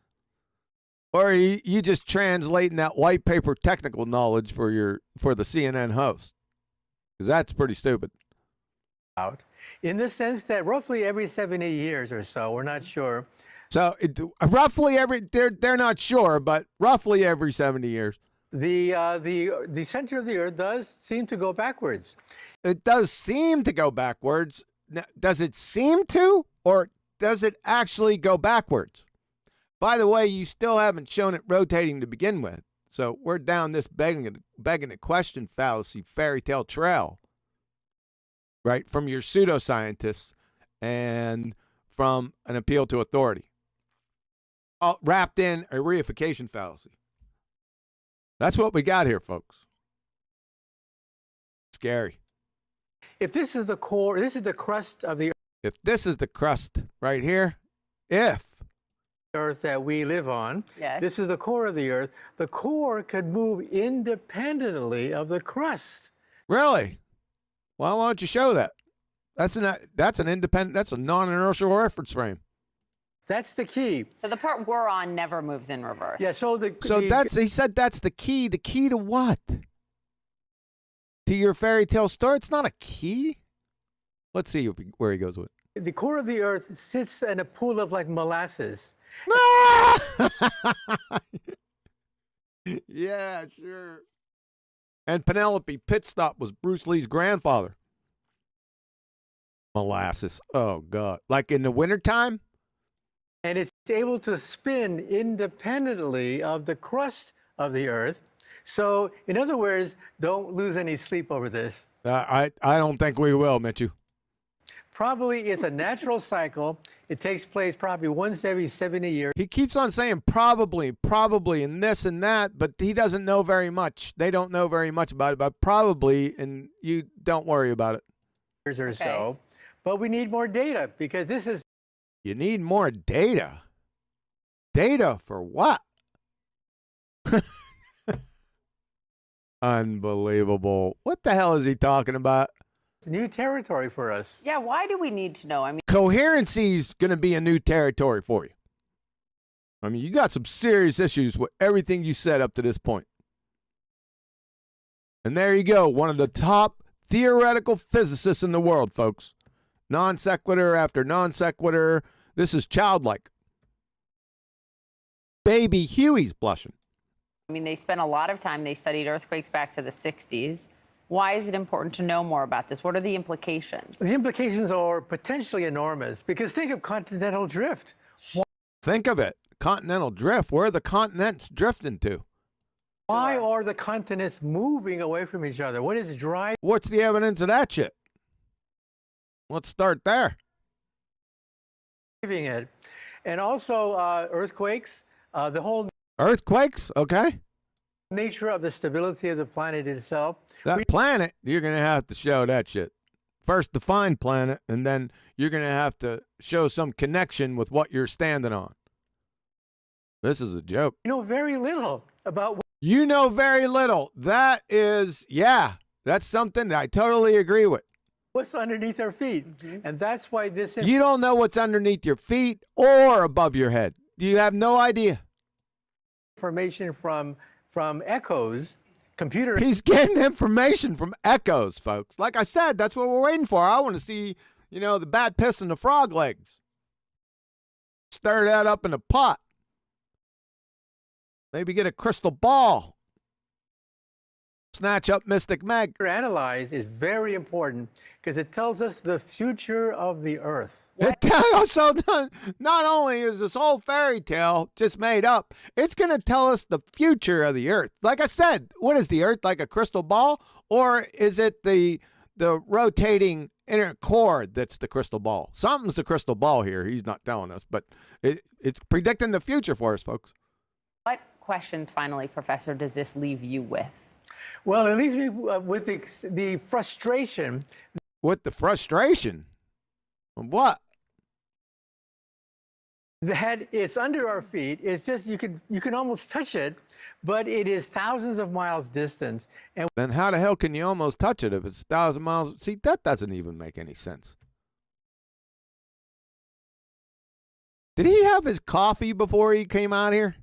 Or you just translating that white paper technical knowledge for the CNN host, because that's pretty stupid. Out in the sense that roughly every 70 years or so, we're not sure. So roughly they're not sure, but roughly every 70 years, the center of the Earth does seem to go backwards. It does seem to go backwards. Now, does it seem to, or does it actually go backwards? By the way, you still haven't shown it rotating to begin with. So we're down this begging a question fallacy fairy tale trail, right? From your pseudoscientists and from an appeal to authority. All wrapped in a reification fallacy. That's what we got here, folks. Scary. If this is the core, this is the crust of the Earth. If this is the crust right here, Earth that we live on. Yes. This is the core of the Earth. The core could move independently of the crust. Really? Well, why don't you show that? That's an independent. That's a non-inertial reference frame. That's the key. So the part we're on never moves in reverse. Yeah. So he said that's the key. The key to what? To your fairy tale story? It's not a key. Let's see where he goes with it. The core of the Earth sits in a pool of like molasses. Yeah, sure. And Penelope Pitstop was Bruce Lee's grandfather. Molasses. Oh, God. Like in the wintertime? And it's able to spin independently of the crust of the Earth. So, in other words, don't lose any sleep over this. I don't think we will, Michio. Probably it's a natural cycle. It takes place probably once every 70 years. He keeps on saying probably, and this and that, but he doesn't know very much. They don't know very much about it, but probably, and you don't worry about it. Or so. But we need more data because this is... You need more data? Data for what? Unbelievable. What the hell is he talking about? New territory for us. Yeah, why do we need to know? I mean, coherency is going to be a new territory for you. I mean, you got some serious issues with everything you said up to this point. And there you go, one of the top theoretical physicists in the world, folks. Non sequitur after non sequitur. This is childlike. Baby Huey's blushing. I mean, they spent a lot of time, they studied earthquakes back to the 60s. Why is it important to know more about this? What are the implications? The implications are potentially enormous because think of continental drift. Think of it. Continental drift. Where are the continents drifting to? Why are the continents moving away from each other? What is driving? What's the evidence of that shit? Let's start there. It. And also earthquakes. The whole... Earthquakes? Okay. nature of the stability of the planet itself. That planet, you're going to have to show that shit. First, define planet, and then you're going to have to show some connection with what you're standing on. This is a joke. You know very little about You know very little. That is, yeah, that's something that I totally agree with. what's underneath our feet. And that's why this You don't know what's underneath your feet or above your head. You have no idea. information from echoes, computer He's getting information from echoes, folks. Like I said, that's what we're waiting for. I want to see, you know, the bat piss and the frog legs. Stir that up in a pot. Maybe get a crystal ball. Snatch up Mystic Meg. analyze is very important because it tells us the future of the Earth. So not only is this whole fairy tale just made up, it's going to tell us the future of the Earth. Like I said, what is the Earth, like a crystal ball? Or is it the rotating inner core that's the crystal ball? Something's the crystal ball here. He's not telling us, but it's predicting the future for us, folks. What questions, finally, Professor, does this leave you with? Well, it leaves me with the frustration. With the frustration? What? That it's under our feet. It's just you can almost touch it, but it is thousands of miles distant. And Then how the hell can you almost touch it if it's 1,000 miles? See, that doesn't even make any sense. Did he have his coffee before he came out here?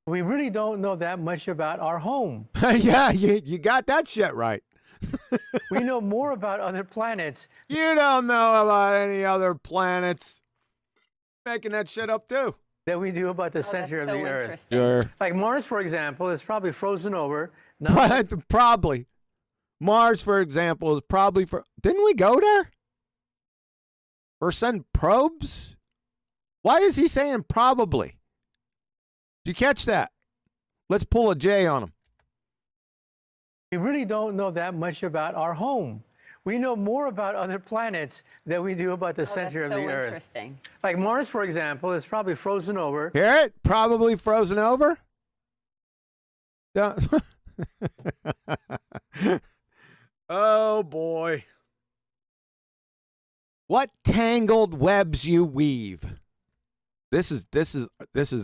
we really don't know that much about our home. Yeah, you got that shit right. We know more about other planets. You don't know about any other planets. Making that shit up too. That we do about the Oh, center of that's the so Earth. interesting. Sure. Like Mars, for example, is probably frozen over. Not Probably. Mars, for example, is probably Didn't we go there? Or send probes? Why is he saying probably? Did you catch that? Let's pull a J on him. we really don't know that much about our home. We know more about other planets than we do about the center of That's the so Earth. interesting. Like Mars, for example, is probably frozen over. Hear it? Probably frozen over? Don't- Oh boy. What tangled webs you weave. This is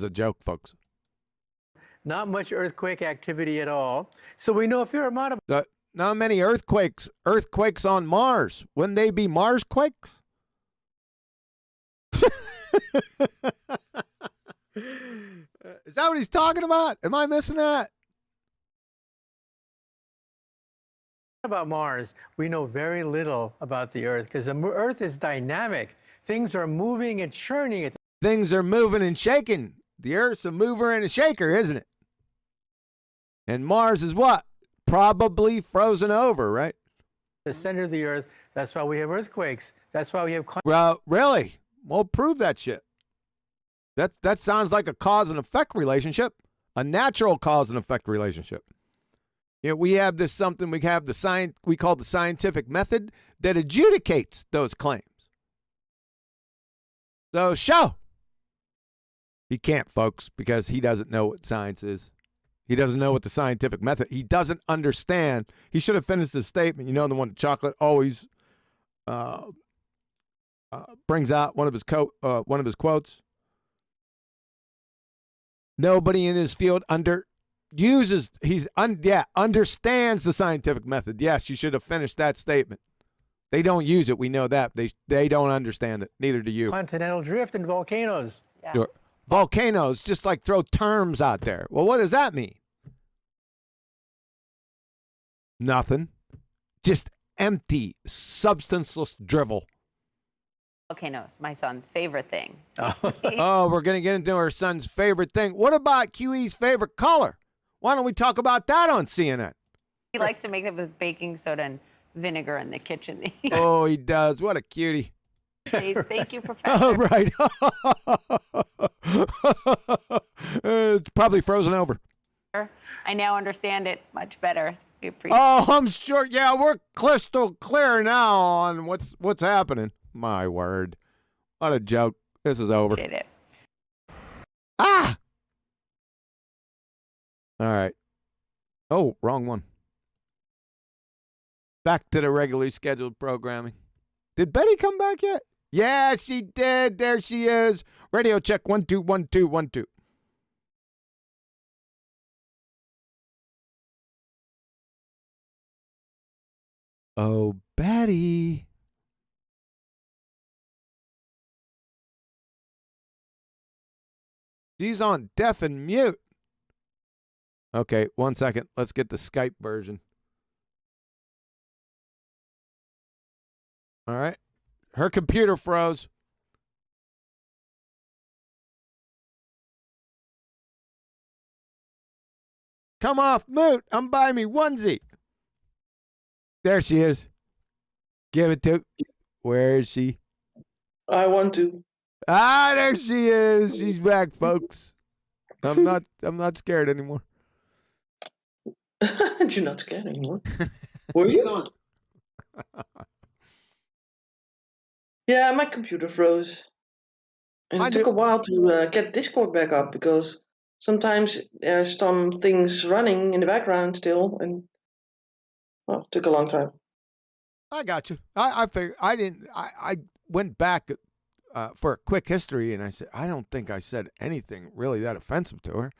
a joke, folks. Not much earthquake activity at all. So we know a fair amount of Not many earthquakes on Mars. Wouldn't they be Mars quakes? Is that what he's talking about? Am I missing that? about Mars. We know very little about the Earth because the Earth is dynamic. Things are moving and churning. Things are moving and shaking. The Earth's a mover and a shaker, isn't it? And Mars is what? Probably frozen over, right? The center of the Earth. That's why we have earthquakes. That's why we have. Well, really? Well, prove that shit. That sounds like a cause and effect relationship, a natural cause and effect relationship. You know, we have this something we have we call the scientific method that adjudicates those claims. So show. He can't, folks, because he doesn't know what science is. He doesn't know what the scientific method. He doesn't understand. He should have finished his statement. You know, the one that Chocolate always brings out one of his quotes. Nobody in his field understands the scientific method. Yes, you should have finished that statement. They don't use it. We know that. They don't understand it. Neither do you. Continental drift and volcanoes. Yeah. Sure. Volcanoes, just like throw terms out there. Well, what does that mean? Nothing. Just empty, substanceless drivel. Volcanoes, my son's favorite thing. Oh, we're going to get into our son's favorite thing. What about QE's favorite color? Why don't we talk about that on CNN? He likes to make it with baking soda and vinegar in the kitchen. Oh, he does. What a cutie. Thank you, Professor. Oh, right. It's probably frozen over. I now understand it much better. We appreciate Oh, I'm sure. Yeah, we're crystal clear now on what's happening. My word. What a joke. This is over. it. Ah! All right. Oh, wrong one. Back to the regularly scheduled programming. Did Betty come back yet? Yeah, she did. There she is. Radio check 1 2 1 2 1 2. Oh, Betty. She's on deaf and mute. Okay, 1 second. Let's get the Skype version. All right. Her computer froze. Come off mute. I'm by me onesie. There she is. Give it to. Where is she? I want to. Ah, there she is. She's back, folks. I'm not scared anymore. You're not scared anymore. Were you? Yeah, my computer froze. And it took a while to get Discord back up because sometimes there's some things running in the background still, and well, it took a long time. I got you. I figured I went back for a quick history, and I said I don't think I said anything really that offensive to her.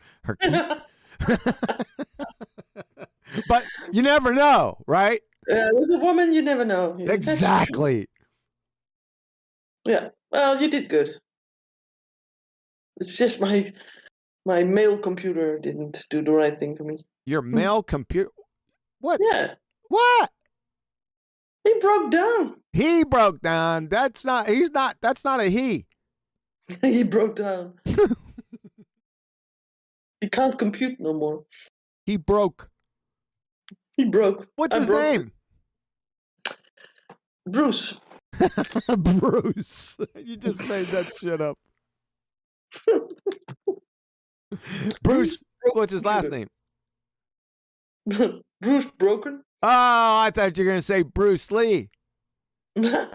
But you never know, right? With a woman, you never know. Yeah, exactly. Yeah. Well, you did good. It's just my male computer didn't do the right thing for me. Your male computer? What? Yeah. What? He broke down. He broke down. That's not a he. He broke down. He can't compute no more. He broke. He broke. What's his name? Bruce. Bruce. You just made that shit up. Bruce. What's his last name? Bruce Broken. Oh, I thought you were going to say Bruce Lee. No.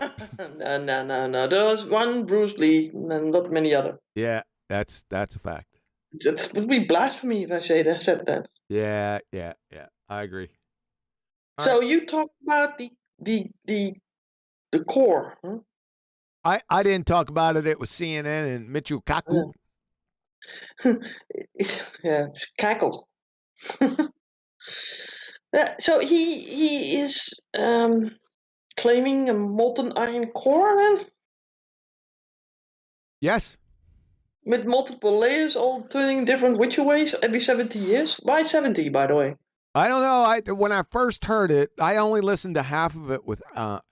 There was one Bruce Lee and not many other. Yeah, that's a fact. It would be blasphemy if I said that. Yeah. I agree. So you talked about the core. Huh? I didn't talk about it. It was CNN and Michio Kaku. Yeah, it's cackle. So he is claiming a molten iron core then? Yes. With multiple layers, all turning different which ways every 70 years? Why 70, by the way? I don't know. When I first heard it, I only listened to half of it with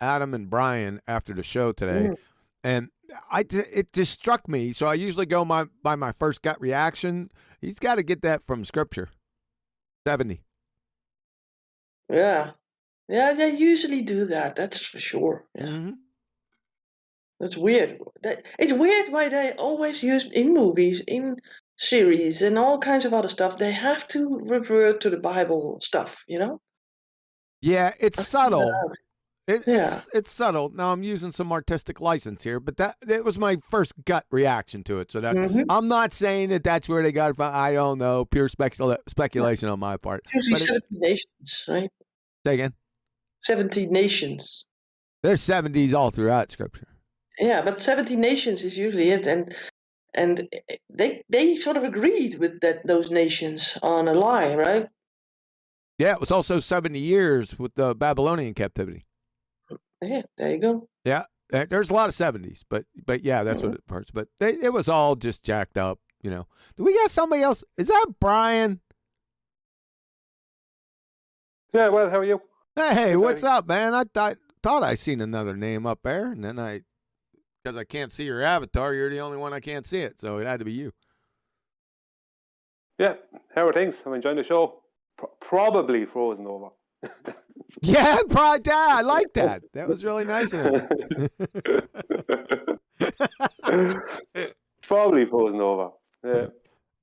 Adam and Brian after the show today, and it just struck me. So I usually go by my first gut reaction. He's got to get that from Scripture. 70. Yeah, they usually do that. That's for sure. Yeah. Mm-hmm. That's weird. It's weird why they always use in movies, in series, and all kinds of other stuff. They have to revert to the Bible stuff, you know? Yeah, it's subtle. Yeah. It's subtle. Now I'm using some artistic license here, but it was my first gut reaction to it. So that's I'm not saying that that's where they got it from. I don't know. Pure speculation on my part. Usually 70 nations, right? Say again. 70 nations. There's 70s all throughout Scripture. Yeah, but 70 nations is usually it, and they sort of agreed with those nations on a lie, right? Yeah, it was also 70 years with the Babylonian captivity. Yeah, there you go. Yeah, there's a lot of 70s, but yeah, that's what it hurts. But it was all just jacked up, you know. Do we got somebody else? Is that Brian? Yeah, well, how are you? Hey, what's up, man? I thought I seen another name up there, and then because I can't see your avatar, you're the only one I can't see it, so it had to be you. Yeah, how are things? I'm enjoying the show. Probably frozen over. Yeah, I like that. That was really nice of him. Probably frozen over. Yeah.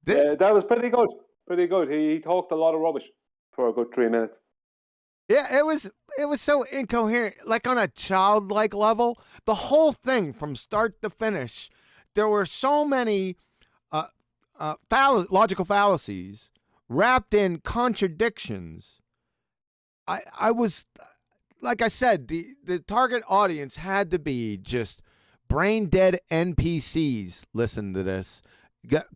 That was pretty good. Pretty good. He talked a lot of rubbish for a good 3 minutes. Yeah, it was so incoherent, like on a childlike level. The whole thing from start to finish, there were so many logical fallacies wrapped in contradictions. I was, like I said, the target audience had to be just brain dead NPCs. Listen to this,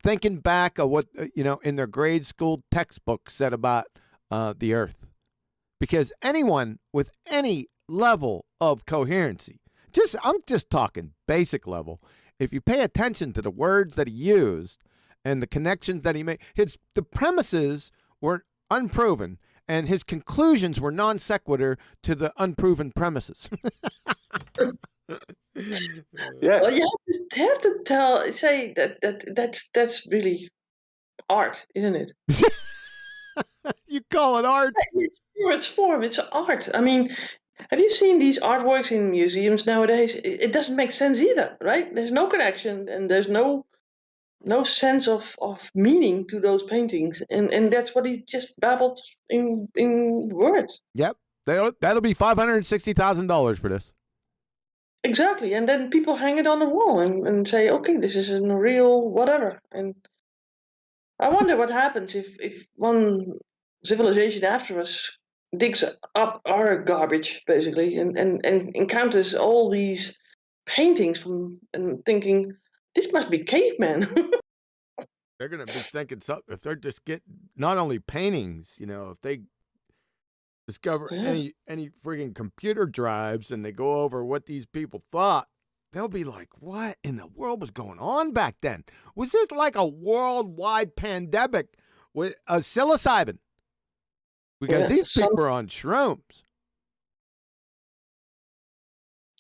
thinking back of what in their grade school textbook said about the Earth, because anyone with any level of coherency, I'm just talking basic level, if you pay attention to the words that he used and the connections that he made, the premises were unproven and his conclusions were non sequitur to the unproven premises. Yeah. Well, you have to say that's really art, isn't it? You call it art? It's pure its form. It's art. I mean, have you seen these artworks in museums nowadays? It doesn't make sense either, right? There's no connection, and there's no sense of meaning to those paintings, and that's what he just babbled in words. Yep, that'll be $560,000 for this. Exactly, and then people hang it on the wall and say, okay, this is a real whatever. And I wonder what happens if one civilization after us digs up our garbage, basically, and encounters all these paintings and thinking, this must be cavemen. They're going to be thinking something. If they're just getting not only paintings, if they discover any friggin' computer drives and they go over what these people thought, they'll be like, what in the world was going on back then? Was this like a worldwide pandemic with psilocybin? Because these people are on shrooms.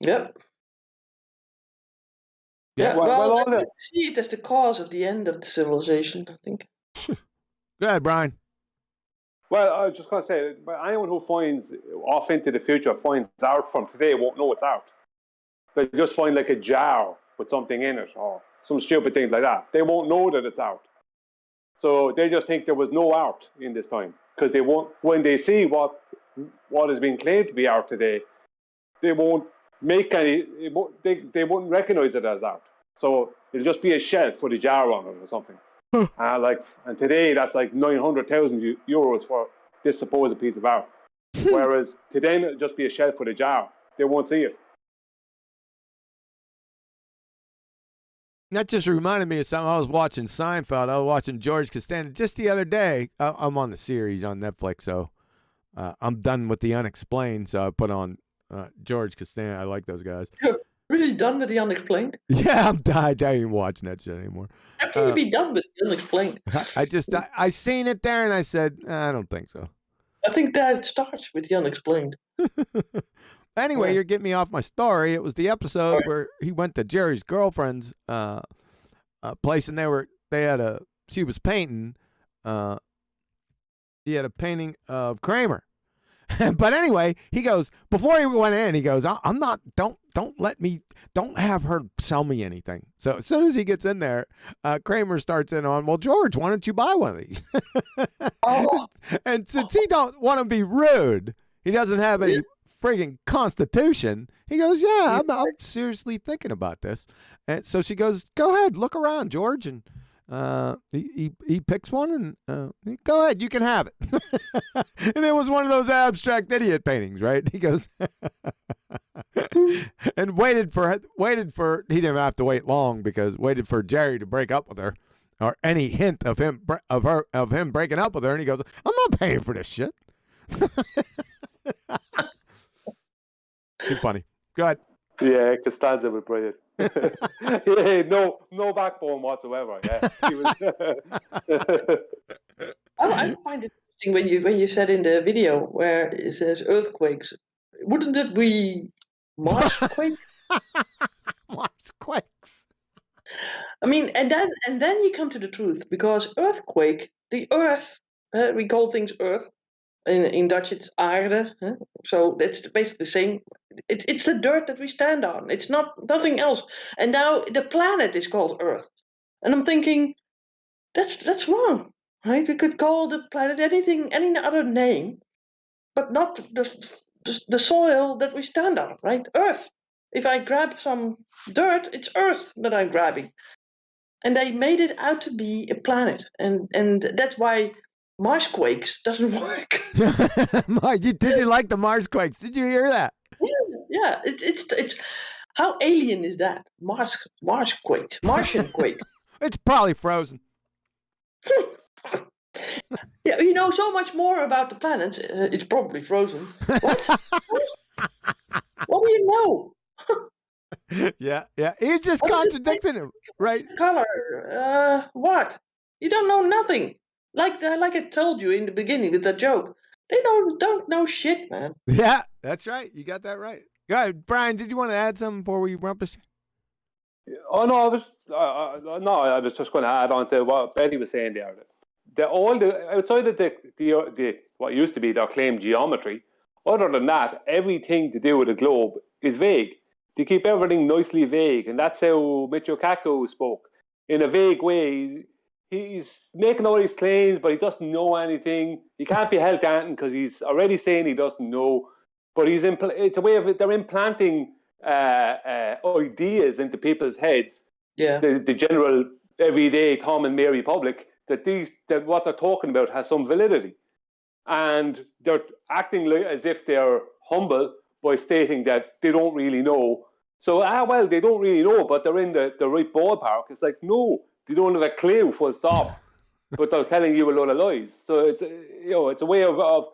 Yep. Yeah. Well, I see it as the cause of the end of the civilization, I think. Go ahead, Brian. Well, I was just going to say, anyone who finds off into the future finds art from today won't know it's art. They just find like a jar with something in it or some stupid things like that. They won't know that it's art. So they just think there was no art in this time, because they won't. When they see what is being claimed to be art today, they won't make any. They won't recognize it as art. So it'll just be a shelf with a jar on it or something. And today that's like 900,000 euros for this supposed piece of art. Whereas today it'll just be a shelf with a jar. They won't see it. That just reminded me of something. I was watching Seinfeld. I was watching George Costanza just the other day. I'm on the series on Netflix, so I'm done with the unexplained. So I put on George Costanza. I like those guys. You're really done with the unexplained? Yeah, I'm done. I ain't watching that shit anymore. How can you be done with the unexplained? I seen it there and I said, I don't think so. I think that starts with the unexplained. Anyway, you're getting me off my story. It was the episode where he went to Jerry's girlfriend's place, and she was painting. She had a painting of Kramer. But anyway, he goes, before he went in, he goes, I'm not, don't have her sell me anything. So as soon as he gets in there, Kramer starts in on, well, George, why don't you buy one of these? And since he don't want to be rude, he doesn't have any friggin' constitution. He goes, yeah, I'm seriously thinking about this. And so she goes, go ahead, look around, George. And he picks one and go ahead, you can have it. And it was one of those abstract idiot paintings, right? He goes and waited for he didn't have to wait long, because waited for Jerry to break up with her, or any hint of him breaking up with her, and he goes, I'm not paying for this shit. You're funny. Go ahead. Yeah, Costanza was brilliant. Yeah, no backbone whatsoever. Yeah, I find it interesting when you said in the video where it says earthquakes. Wouldn't it be Mars quakes? Mars quakes. I mean, and then you come to the truth, because earthquake, the earth, we call things earth. In Dutch, it's aarde. So it's basically the same. It's the dirt that we stand on. It's nothing else. And now the planet is called Earth. And I'm thinking, that's wrong. Right? We could call the planet any other name, but not the soil that we stand on, right? Earth. If I grab some dirt, it's Earth that I'm grabbing. And they made it out to be a planet. And that's why Mars Quakes doesn't work. Mike, did you like the Mars Quakes? Did you hear that? Yeah. It's how alien is that? Mars Quakes, Martian Quakes. It's probably frozen. Yeah, you know so much more about the planets. It's probably frozen. What? What do you know? Yeah. He's just What is it contradicting him, right? Color. What? You don't know nothing. Like I told you in the beginning with that joke. They don't know shit, man. Yeah, that's right. You got that right. Go ahead, Brian. Did you want to add something before we rumpus? Oh no, I was just going to add on to what Betty was saying there. Outside of the what used to be their claimed geometry, other than that, everything to do with the globe is vague. They keep everything nicely vague, and that's how Michio Kaku spoke. In a vague way, he's making all these claims, but he doesn't know anything. He can't be held to anything because he's already saying he doesn't know. But it's a way of they're implanting ideas into people's heads. Yeah. The general everyday Tom and Mary public that what they're talking about has some validity, and they're acting as if they're humble by stating that they don't really know. So well, they don't really know, but they're in the right ballpark. It's like, no, they don't have a clue, full stop. But they're telling you a lot of lies. So it's a way of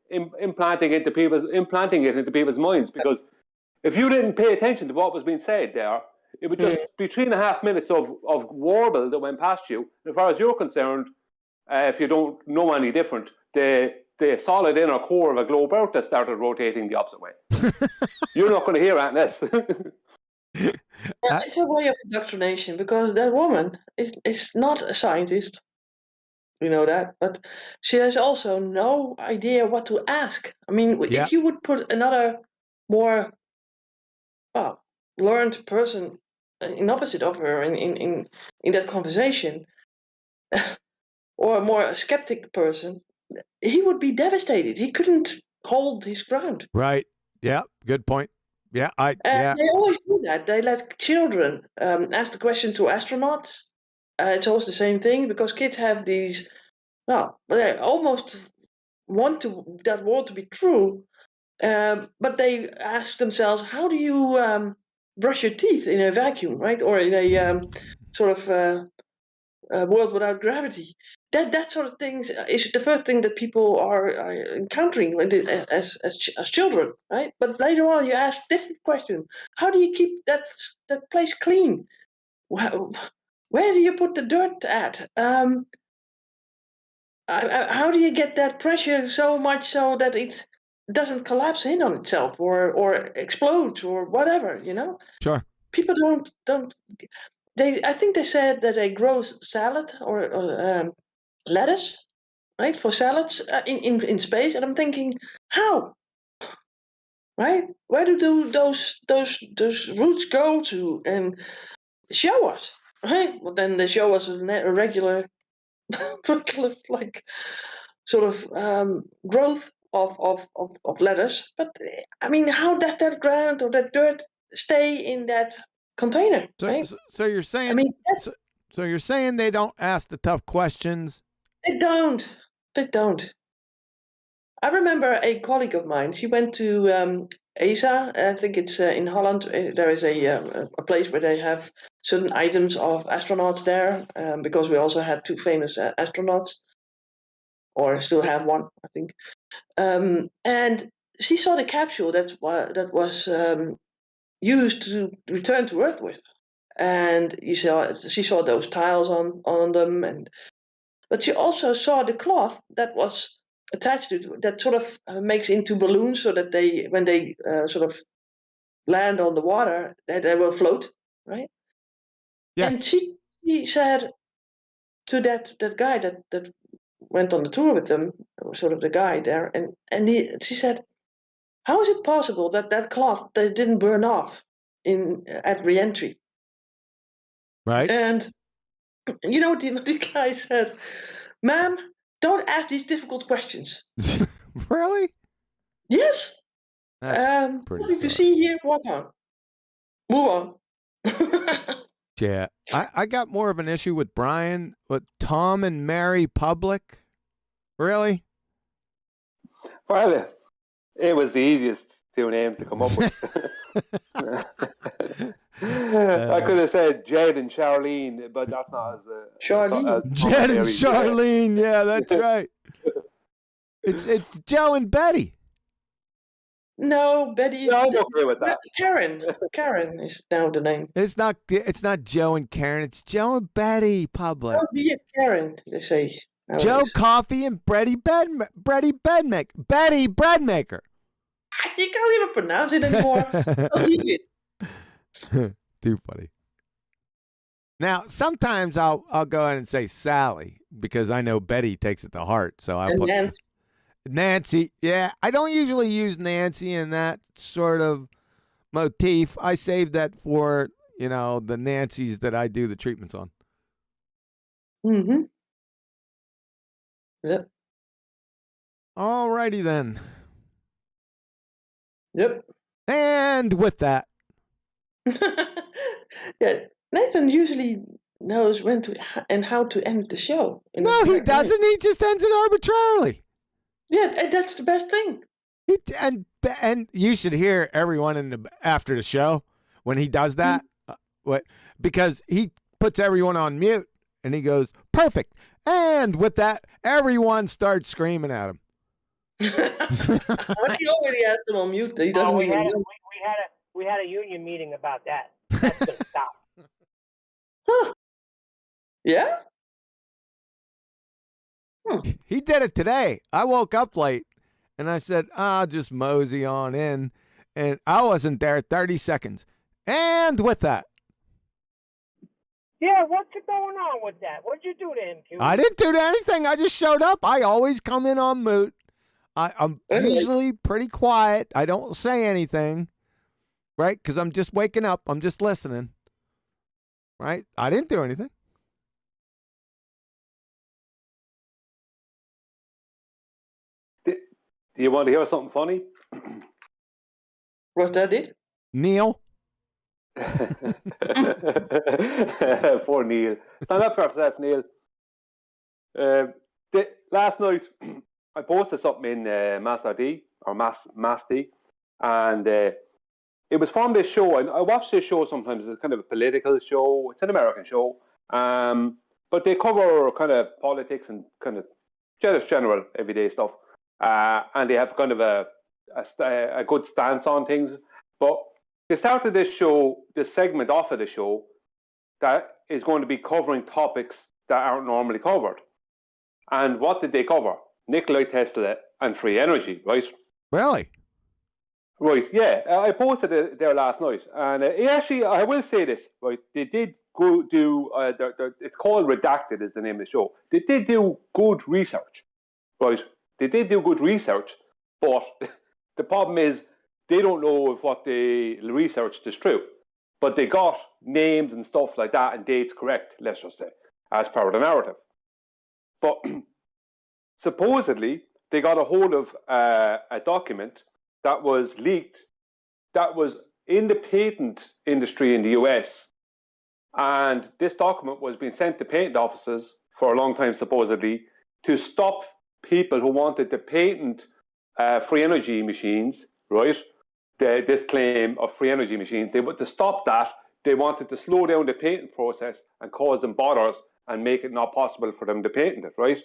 implanting it into people's minds, because if you didn't pay attention to what was being said there, it would just be 3.5 minutes of warble that went past you. As far as you're concerned, if you don't know any different, the solid inner core of a globe Earth that started rotating the opposite way. You're not going to hear that in this. It's a way of indoctrination, because that woman is not a scientist. You know that, but she has also no idea what to ask. I mean, if you would put another more learned person in opposite of her in that conversation, or a more skeptic person, he would be devastated. He couldn't hold his ground. Right. Yeah. Good point. Yeah. They always do that. They let children ask the question to astronauts. It's always the same thing, because kids have these. Well, they almost want that world to be true, but they ask themselves, how do you brush your teeth in a vacuum, right? Or in a sort of world without gravity? That sort of thing is the first thing that people are encountering as children, right? But later on, you ask different questions. How do you keep that place clean? Where do you put the dirt at? How do you get that pressure so much so that it doesn't collapse in on itself or explodes or whatever? You know. Sure. People don't. I think they said that they grow salad or lettuce, right, for salads in space, and I'm thinking, how? Right? Where do those roots go to? And show us, right? Well, then they show us a regular, like sort of growth of lettuce. But I mean, how does that ground or that dirt stay in that container? Right? So you're saying, I mean, so you're saying they don't ask the tough questions? They don't. They don't. I remember a colleague of mine. She went to ESA. I think it's in Holland. There is a place where they have certain items of astronauts there, because we also had two famous astronauts, or still have one, I think. And she saw the capsule that was used to return to Earth with, and she saw those tiles on them, but she also saw the cloth that was attached to it, that sort of makes into balloons, so that when they sort of land on the water, that they will float, right? Yes. And she said to that guy that went on the tour with them, sort of the guy there, and she said, how is it possible that cloth that didn't burn off at re-entry? Right. And you know what the guy said? Ma'am, don't ask these difficult questions. Really? Yes. That's pretty nothing to far. see here. Walk on. Move on. Yeah. I got more of an issue with Brian, with Tom and Mary public. Really? Well, it was the easiest two names to come up with. I could have said Jed and Charlene, but that's not as Charlene. Jed and commentary. Charlene. Yeah, that's right. It's Joe and Betty. No, Betty. Yeah, I'm okay with that. Karen. Karen is now the name. It's not Joe and Karen. It's Joe and Betty. Public. Oh, be a Karen, they say. nowadays. Joe Coffee and Betty Breadmaker. Betty Breadmaker. You can't even pronounce it anymore. I'll leave it. Too funny. Now, sometimes I'll go ahead and say Sally because I know Betty takes it to heart. So I And put Nancy. Nancy. Yeah, I don't usually use Nancy in that sort of motif. I save that for, the Nancys that I do the treatments on. Mm-hmm. Yep. All righty then. Yep. And with that, Yeah, Nathan usually knows when to and how to end the show. no, he doesn't. He just ends it arbitrarily. Yeah, and that's the best thing. And you should hear everyone after the show when he does that. Because he puts everyone on mute and he goes, perfect. And with that, everyone starts screaming at him. But he already has them on mute. He doesn't we even had know. we had a union meeting about that. That's gonna stop. Huh. Yeah? He did it today. I woke up late and I said, I'll just mosey on in. And I wasn't there 30 seconds. And with that, Yeah, what's going on with that? What'd you do to him, Q? I didn't do anything. I just showed up. I always come in on mute. I'm usually pretty quiet. I don't say anything, right? Because I'm just waking up. I'm just listening, right? I didn't do anything. Do you want to hear something funny? Was that it? Neil? Poor Neil. Stand up for yourself, Neil. Last night, I posted something in Master D, or Mass D, and it was from this show. And I watch this show sometimes. It's kind of a political show. It's an American show. But they cover kind of politics and kind of just general everyday stuff. And they have kind of a good stance on things. But they started this segment off of the show that is going to be covering topics that aren't normally covered. And what did they cover? Nikola Tesla and free energy, right? Really? Right, yeah. I posted it there last night. And actually, I will say this, right? They did go do, it's called Redacted is the name of the show. They did do good research, right? They did do good research, but the problem is they don't know if what they researched is true. But they got names and stuff like that and dates correct, let's just say, as per the narrative. But supposedly, they got a hold of a document that was leaked, that was in the patent industry in the US. And this document was being sent to patent offices for a long time, supposedly, to stop people who wanted to patent free energy machines, right? This claim of free energy machines. To stop that, they wanted to slow down the patent process and cause them bothers and make it not possible for them to patent it, right?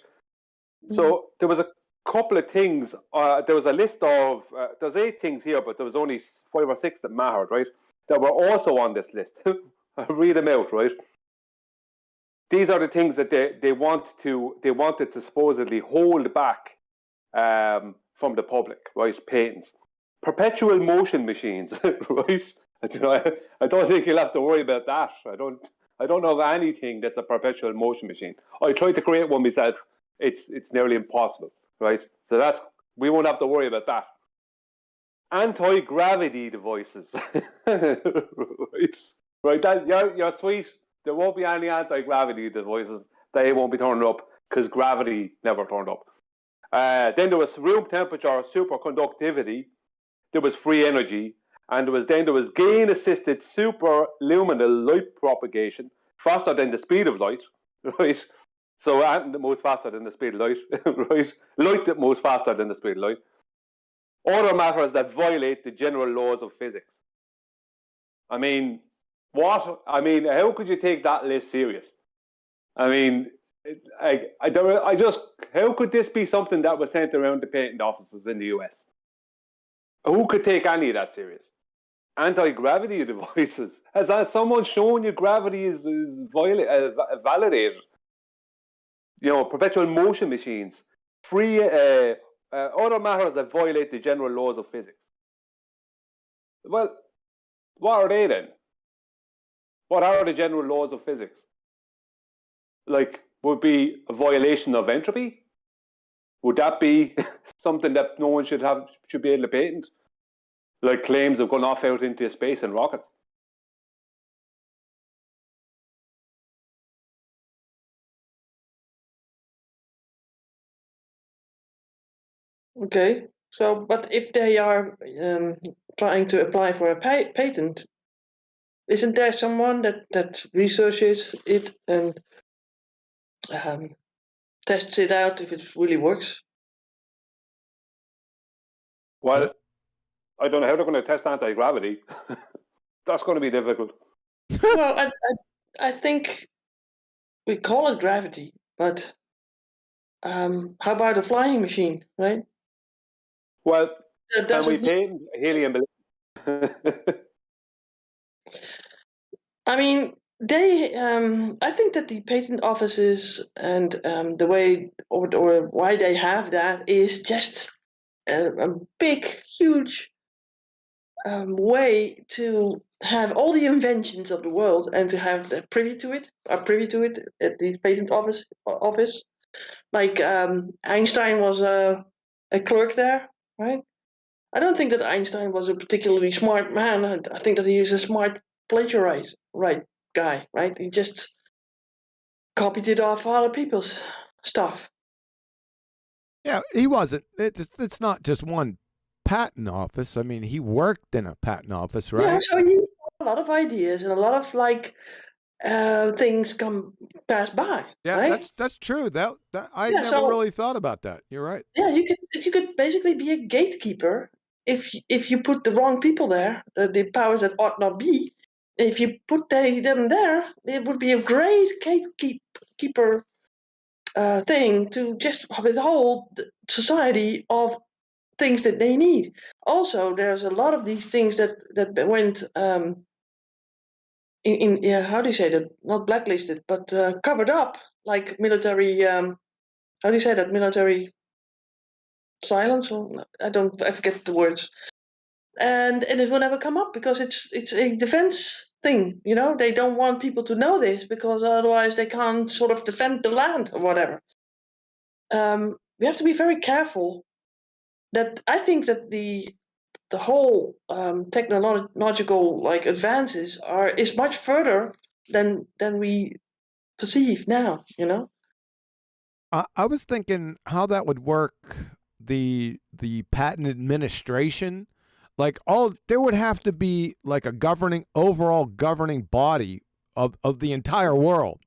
So there was a couple of things. There was a list of, there's 8 things here, but there was only 5 or 6 that mattered, right? That were also on this list. I'll read them out, right? These are the things that they wanted to supposedly hold back from the public, right? Patents. Perpetual motion machines, right? I don't think you'll have to worry about that. I don't know of anything that's a perpetual motion machine. I tried to create one myself. It's nearly impossible, right? So we won't have to worry about that. Anti-gravity devices, right? You're sweet. There won't be any anti-gravity devices. They won't be turned up because gravity never turned up. Then there was room temperature superconductivity. There was free energy, and there was gain-assisted superluminal light propagation faster than the speed of light, right? So ant that moves faster than the speed of light, right? Light that moves faster than the speed of light. Other matters that violate the general laws of physics. I mean, what? I mean, how could you take that list serious? I mean, I just, how could this be something that was sent around the patent offices in the US? Who could take any of that serious? Anti-gravity devices. Has someone shown you gravity is validated? You know, perpetual motion machines, free other matters that violate the general laws of physics. Well, what are they then? What are the general laws of physics? Like, would be a violation of entropy? Would that be something that no one should be able to patent? Like claims of going off out into space in rockets? Okay. So, but if they are trying to apply for a patent, isn't there someone that researches it and tests it out if it really works? Well, I don't know how they're going to test anti-gravity. That's going to be difficult. Well, I think we call it gravity, but how about a flying machine, right? Well, That can we doesn't. patent helium balloons? I mean, they. I think that the patent offices and the way or why they have that is just a big, huge way to have all the inventions of the world and to have privy to it at the patent office. Like Einstein was a clerk there, right? I don't think that Einstein was a particularly smart man. I think that he is a smart plagiarist, right guy, right? He just copied it off other people's stuff. Yeah, he wasn't. It's not just one patent office. I mean, he worked in a patent office, right? Yeah, so he used a lot of ideas and a lot of things pass by. Yeah, right? that's true. That I Yeah, never so really thought about that. You're right. yeah, you could basically be a gatekeeper if you put the wrong people there, the powers that ought not be. If you put them there, it would be a great gatekeeper thing to just withhold society of things that they need. Also, there's a lot of these things that went in yeah, how do you say that? Not blacklisted, but covered up, like military. How do you say that? Military silence, or I forget the words. And it will never come up because it's a defense thing. You know, they don't want people to know this because otherwise they can't sort of defend the land or whatever. We have to be very careful. That I think that the whole technological advances is much further than we perceive now. You know. I was thinking how that would work. The patent administration, like there would have to be like a overall governing body of the entire world.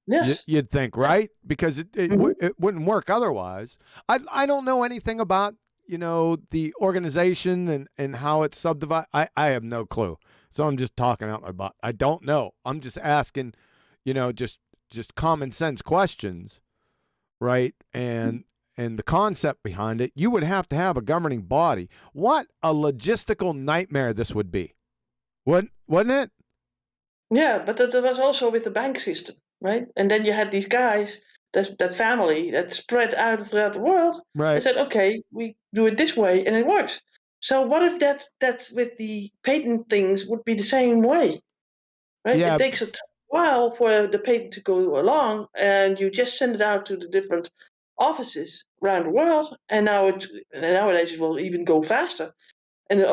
Yes. You'd think, right? Because it wouldn't work otherwise. I don't know anything about the organization and how it's subdivided. I have no clue. So I'm just talking out my butt. I don't know. I'm just asking, just common sense questions, right? And the concept behind it. You would have to have a governing body. What a logistical nightmare this would be, wouldn't it? Yeah, but that was also with the bank system, right? And then you had these guys, that family that spread out throughout the world. Right. And said, okay, we do it this way, and it works. So what if that's with the patent things would be the same way, right? Yeah. It takes a while for the patent to go along, and you just send it out to the different offices around the world, and nowadays it will even go faster. And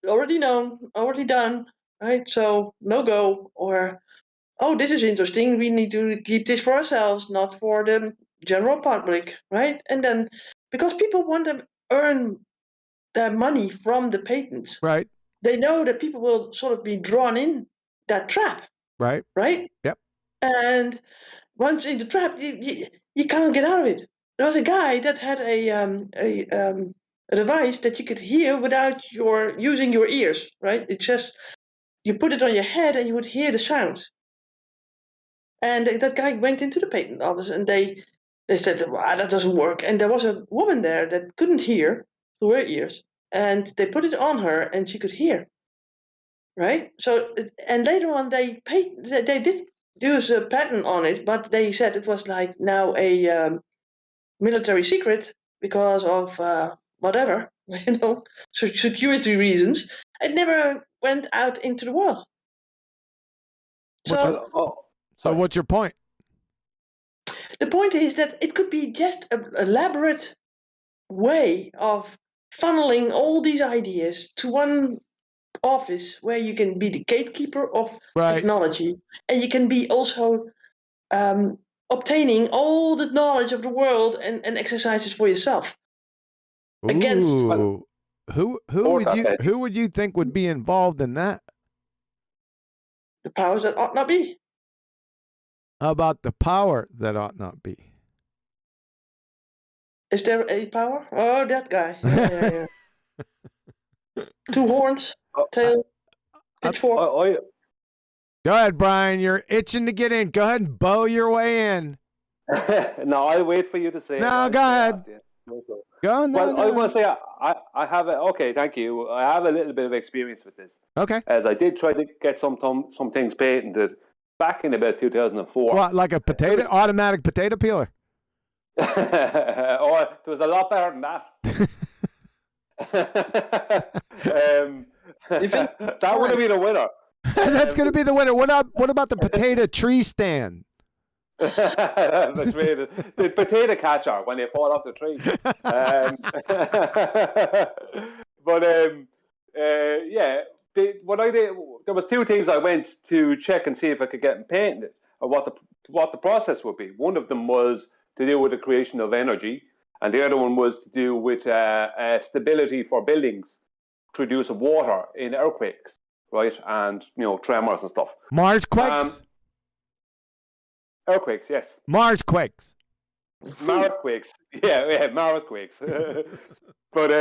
already known, already done, right? So no go, or oh, this is interesting. We need to keep this for ourselves, not for the general public, right? And then because people want to earn their money from the patents, Right. they know that people will sort of be drawn in that trap, Right. right? Yep. And once in the trap, you can't get out of it. There was a guy that had a device that you could hear without using your ears, right? It's just you put it on your head and you would hear the sound. And that guy went into the patent office and they said, wow, that doesn't work. And there was a woman there that couldn't hear through her ears, and they put it on her and she could hear. Right? So, and later on they did use a patent on it, but they said it was like now a military secret because of whatever, security reasons. It never went out into the world. So, So what's your point? the point is that it could be just an elaborate way of funneling all these ideas to one office where you can be the gatekeeper of technology, and you can be also obtaining all the knowledge of the world and exercises for yourself. Against who would you think would be involved in that? The powers that ought not be. How about the power that ought not be? Is there a power? Oh, that guy. Yeah. Two horns, tail, pitchfork. Go ahead, Brian. You're itching to get in. Go ahead and bow your way in. No, I'll wait for you to say it. No, go ahead. Go on. Well, I want to say I have okay, thank you. I have a little bit of experience with this. Okay. As I did try to get some things patented back in about 2004. What, like a automatic potato peeler? Or it was a lot better than that. That would have been a winner. That's going to be the winner. What about the potato tree stand? That's right. The potato catcher when they fall off the tree. Yeah. What I did, there was two things I went to check and see if I could get them patented, or what the process would be. One of them was to do with the creation of energy, and the other one was to do with stability for buildings to reduce water in earthquakes, right? And tremors and stuff. Mars quakes. Earthquakes, yes. Mars quakes. Mars quakes. Yeah, Mars quakes. But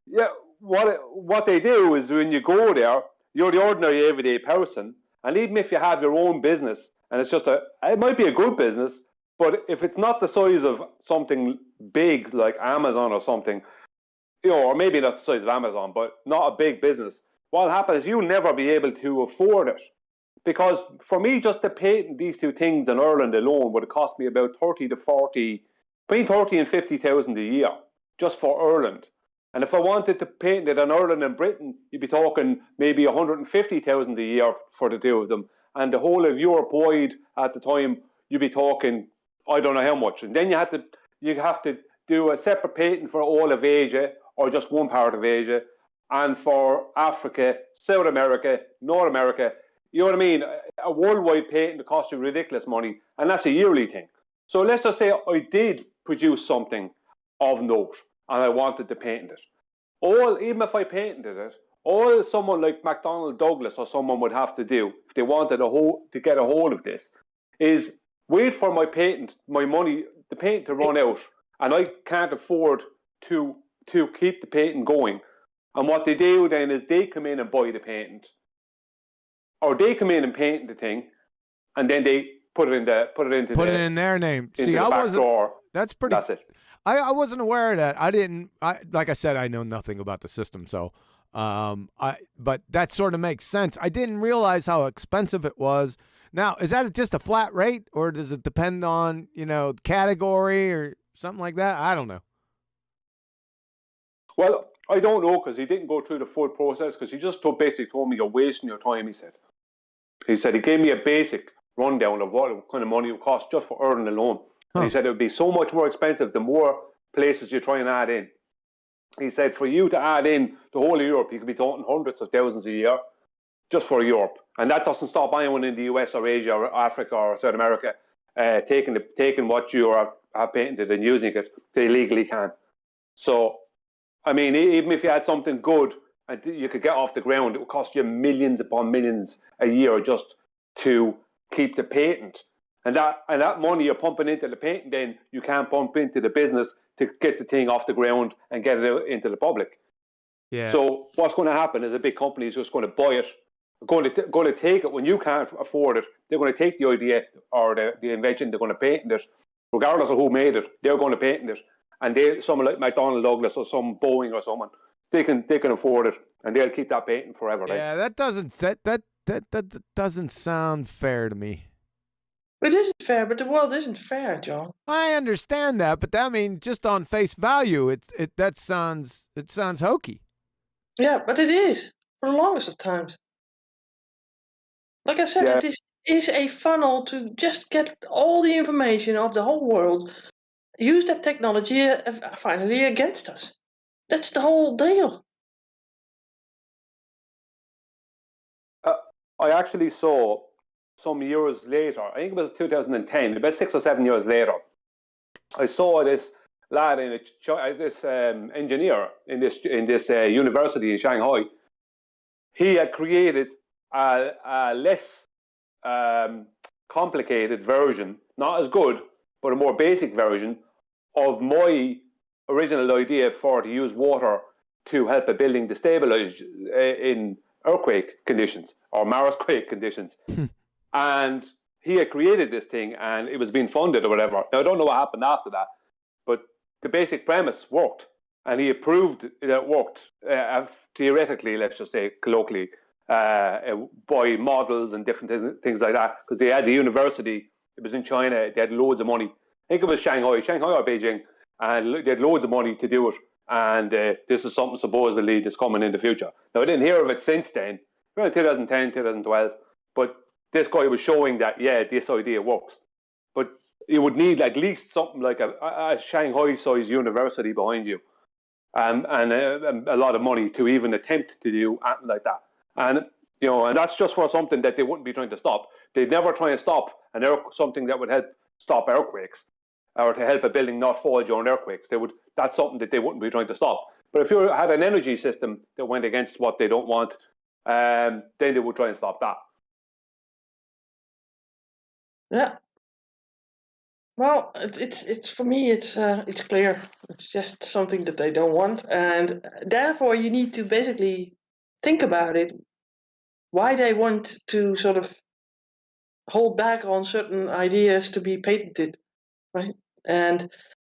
yeah, what they do is when you go there, you're the ordinary everyday person, and even if you have your own business, and it's just it might be a good business, but if it's not the size of something big like Amazon or something, or maybe not the size of Amazon, but not a big business, what'll happen is you'll never be able to afford it. Because for me, just to patent these two things in Ireland alone would have cost me about between 30 and 50,000 a year, just for Ireland. And if I wanted to patent it in Ireland and Britain, you'd be talking maybe 150,000 a year for the two of them. And the whole of Europe wide at the time, you'd be talking, I don't know how much. And then you have to do a separate patent for all of Asia, or just one part of Asia, and for Africa, South America, North America. You know what I mean? A worldwide patent that costs you ridiculous money, and that's a yearly thing. So let's just say I did produce something of note, and I wanted to patent it. Even if I patented it, all someone like McDonnell Douglas or someone would have to do, if they wanted to get a hold of this, is wait for my patent, the patent to run out, and I can't afford to keep the patent going. And what they do then is they come in and buy the patent, or they come in and patent the thing, and then they put it in their name. See, I wasn't. That's pretty. That's it. I wasn't aware of that. Like I said, I know nothing about the system, so but that sort of makes sense. I didn't realize how expensive it was. Now, is that just a flat rate, or does it depend on category or something like that? I don't know. Well, I don't know, because he didn't go through the full process, because he just basically told me you're wasting your time, he said. He gave me a basic rundown of what kind of money it would cost just for Ireland alone. And he said it would be so much more expensive the more places you try and add in. He said for you to add in the whole of Europe, you could be talking hundreds of thousands a year just for Europe. And that doesn't stop anyone in the US or Asia or Africa or South America taking what you have patented and using it. They legally can. So, I mean, even if you had something good and you could get off the ground, it would cost you millions upon millions a year just to keep the patent. And that money you're pumping into the painting, then you can't pump into the business to get the thing off the ground and get it out into the public. Yeah. So what's going to happen is a big company is just going to buy it, going to take it when you can't afford it. They're going to take the idea or the invention. They're going to patent it, regardless of who made it. They're going to patent it, and someone like McDonnell Douglas or some Boeing or someone, they can afford it, and they'll keep that patent forever. Yeah, that doesn't sound fair to me. It isn't fair, but the world isn't fair, John. I understand that, but I mean, just on face value, it sounds hokey. Yeah, but it is for the longest of times. Like I said, it is a funnel to just get all the information of the whole world, use that technology finally against us. That's the whole deal. I actually saw some years later, I think it was 2010, about 6 or 7 years later, I saw this lad this engineer in this university in Shanghai. He had created a less complicated version, not as good, but a more basic version of my original idea to use water to help a building destabilize in earthquake conditions or Marsquake conditions. And he had created this thing and it was being funded or whatever. Now, I don't know what happened after that, but the basic premise worked. And he proved that it worked theoretically, let's just say colloquially, by models and different things like that. Because they had the university, it was in China, they had loads of money. I think it was Shanghai or Beijing, and they had loads of money to do it. And this is something supposedly that's coming in the future. Now, I didn't hear of it since then, around 2010, 2012, but this guy was showing that, yeah, this idea works. But you would need at least something like a Shanghai-sized university behind you, and a lot of money to even attempt to do anything like that. And and that's just for something that they wouldn't be trying to stop. They'd never try and stop something that would help stop earthquakes, or to help a building not fall during earthquakes. That's something that they wouldn't be trying to stop. But if you had an energy system that went against what they don't want, then they would try and stop that. Yeah. Well, it's for me, it's clear. It's just something that they don't want, and therefore you need to basically think about it. Why they want to sort of hold back on certain ideas to be patented, right? And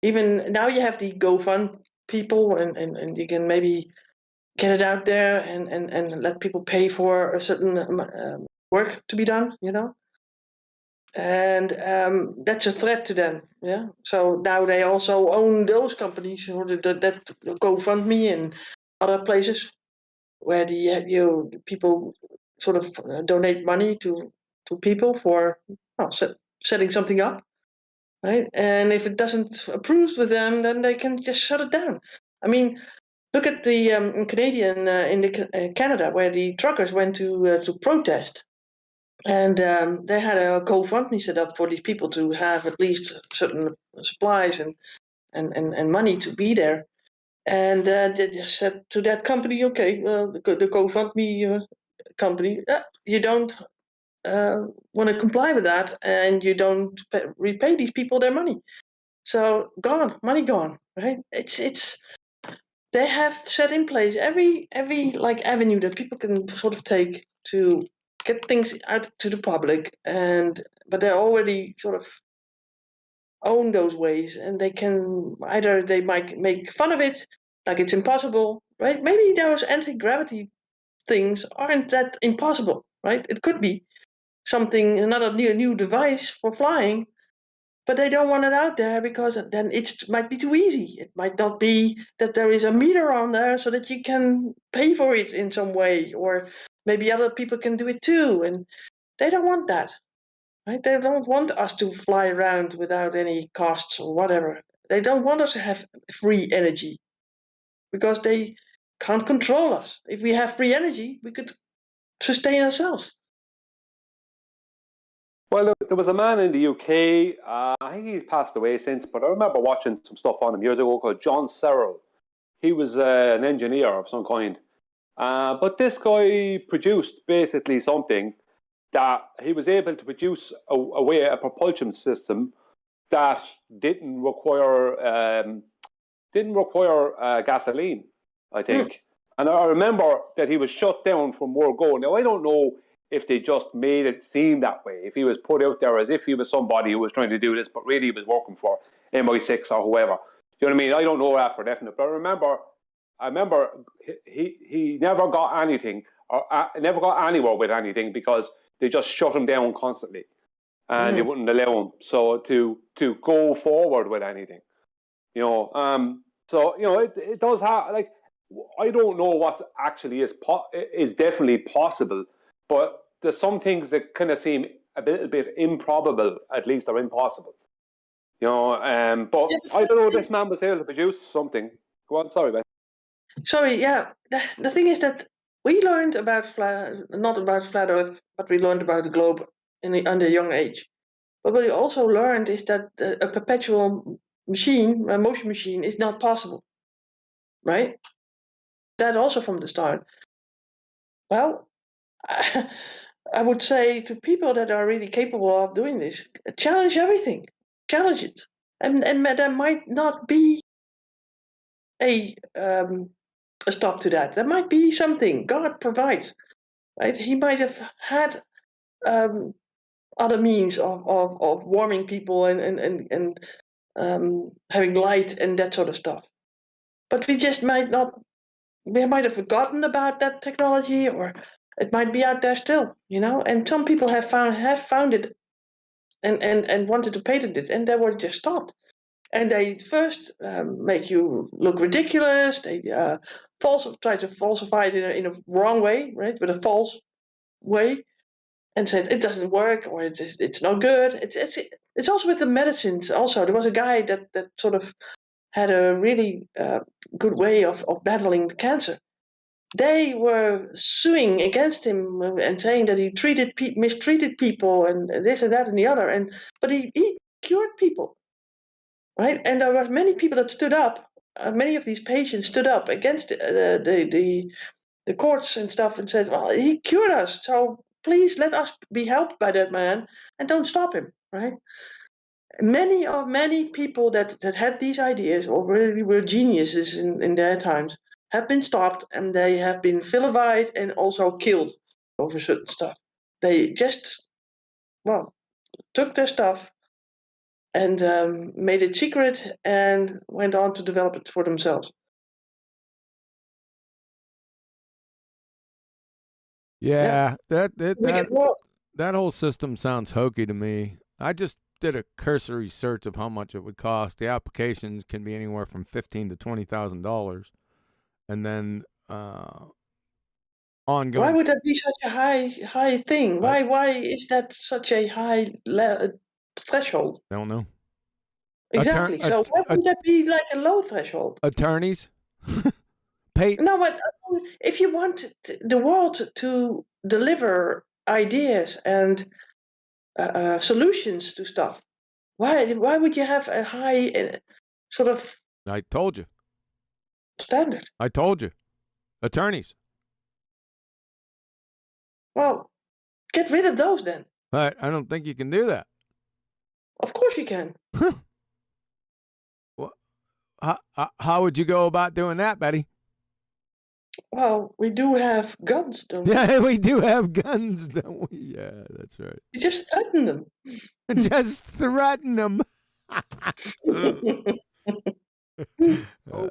even now you have the GoFund people, and you can maybe get it out there and let people pay for a certain work to be done, and that's a threat to them. Yeah. So now they also own those companies, or that GoFundMe and other places where the people sort of donate money to people for setting something up, right? And if it doesn't approve with them, then they can just shut it down. I mean, look at the Canadian in Canada, where the truckers went to protest. And they had a GoFundMe set up for these people to have at least certain supplies and money to be there. And they just said to that company, okay, the GoFundMe company, you don't want to comply with that, and you don't repay these people their money. So money gone, right? It's they have set in place every like avenue that people can sort of take to get things out to the public, but they already sort of own those ways, and they might make fun of it, like it's impossible, right? Maybe those anti-gravity things aren't that impossible, right? It could be another new device for flying, but they don't want it out there because then it might be too easy. It might not be that there is a meter on there so that you can pay for it in some way, or maybe other people can do it too, and they don't want that. Right? They don't want us to fly around without any costs or whatever. They don't want us to have free energy because they can't control us. If we have free energy, we could sustain ourselves. Well, there was a man in the UK, I think he's passed away since, but I remember watching some stuff on him years ago called John Searle. He was an engineer of some kind. But this guy produced basically something that he was able to produce a propulsion system that didn't require gasoline, I think. And I remember that he was shut down from World Go. Now, I don't know if they just made it seem that way, if he was put out there as if he was somebody who was trying to do this, but really he was working for MI6 or whoever. You know what I mean? I don't know that for definite, but I remember he never got anything, or never got anywhere with anything, because they just shut him down constantly, and they wouldn't allow him to go forward with anything. You know, so you know it does have, like, I don't know what actually is definitely possible, but there's some things that kind of seem a little bit improbable, at least, or impossible. You know, but I don't know. This man was able to produce something. Go on, sorry, Ben. Sorry, yeah. The thing is that we learned about not about flat Earth, but we learned about the globe under a young age. But what we also learned is that a perpetual machine, a motion machine, is not possible, right? That also from the start. Well, I would say to people that are really capable of doing this, challenge everything, challenge it, and there might not be a stop to that. There might be something God provides, right? He might have had other means of warming people and having light and that sort of stuff. But we just might not. We might have forgotten about that technology, or it might be out there still, you know. And some people have found it and wanted to patent it, and they were just stopped. And they first make you look ridiculous. They try to falsify it in a wrong way, right, with a false way, and said it doesn't work, or it's not good. It's also with the medicines. Also, there was a guy that sort of had a really good way of battling cancer. They were suing against him and saying that he mistreated people and this and that and the other. But he cured people, right? And there were many people that stood up. Many of these patients stood up against the courts and stuff and said, "Well, he cured us, so please let us be helped by that man and don't stop him." Right? Many people that had these ideas or really were geniuses in their times have been stopped, and they have been vilified and also killed over certain stuff. They just, well, took their stuff and made it secret and went on to develop it for themselves. Yeah, Biggest world. that whole system sounds hokey to me. I just did a cursory search of how much it would cost. The applications can be anywhere from $15,000 to $20,000, and then ongoing. Why would that be such a high thing? Why is that such a high threshold? I don't know. Exactly. So why would that be like a low threshold? Attorneys pay. No, but if you want the world to deliver ideas and solutions to stuff, why would you have a high sort of I told you. standard? I told you. Attorneys. Well, get rid of those then. I don't think you can do that. Of course you can. Well, how would you go about doing that, Betty? Well, we do have guns, don't we? Yeah, we do have guns, don't we? Yeah, that's right. You just threaten them. Just threaten them.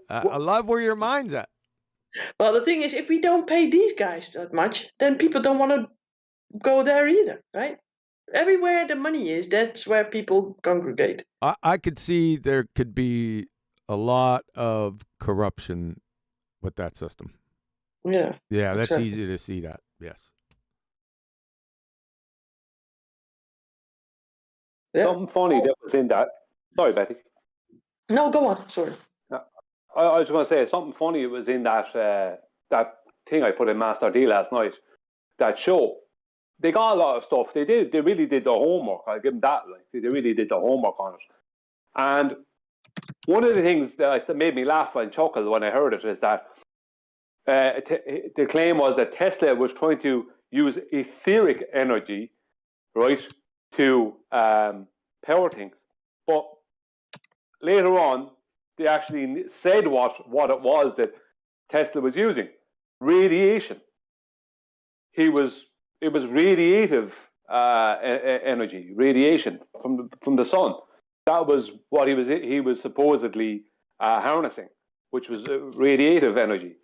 I love where your mind's at. Well, the thing is, if we don't pay these guys that much, then people don't want to go there either, right? Everywhere the money is, that's where people congregate. I could see there could be a lot of corruption with that system. Yeah. Yeah, that's exactly. easy to see that. Yes. Yeah. Something funny that was in that. Sorry, Betty. No, go on. Sorry. I was going to say something funny was in that that thing I put in Master D last night. That show, they got a lot of stuff. They really did the homework. I'll give them that. Like they really did the homework on it. And one of the things that made me laugh and chuckle when I heard it is that the claim was that Tesla was trying to use etheric energy right, to power things. But later on, they actually said what it was that Tesla was using: radiation. It was radiative energy, radiation from the sun. That was what he was supposedly harnessing, which was radiative energy.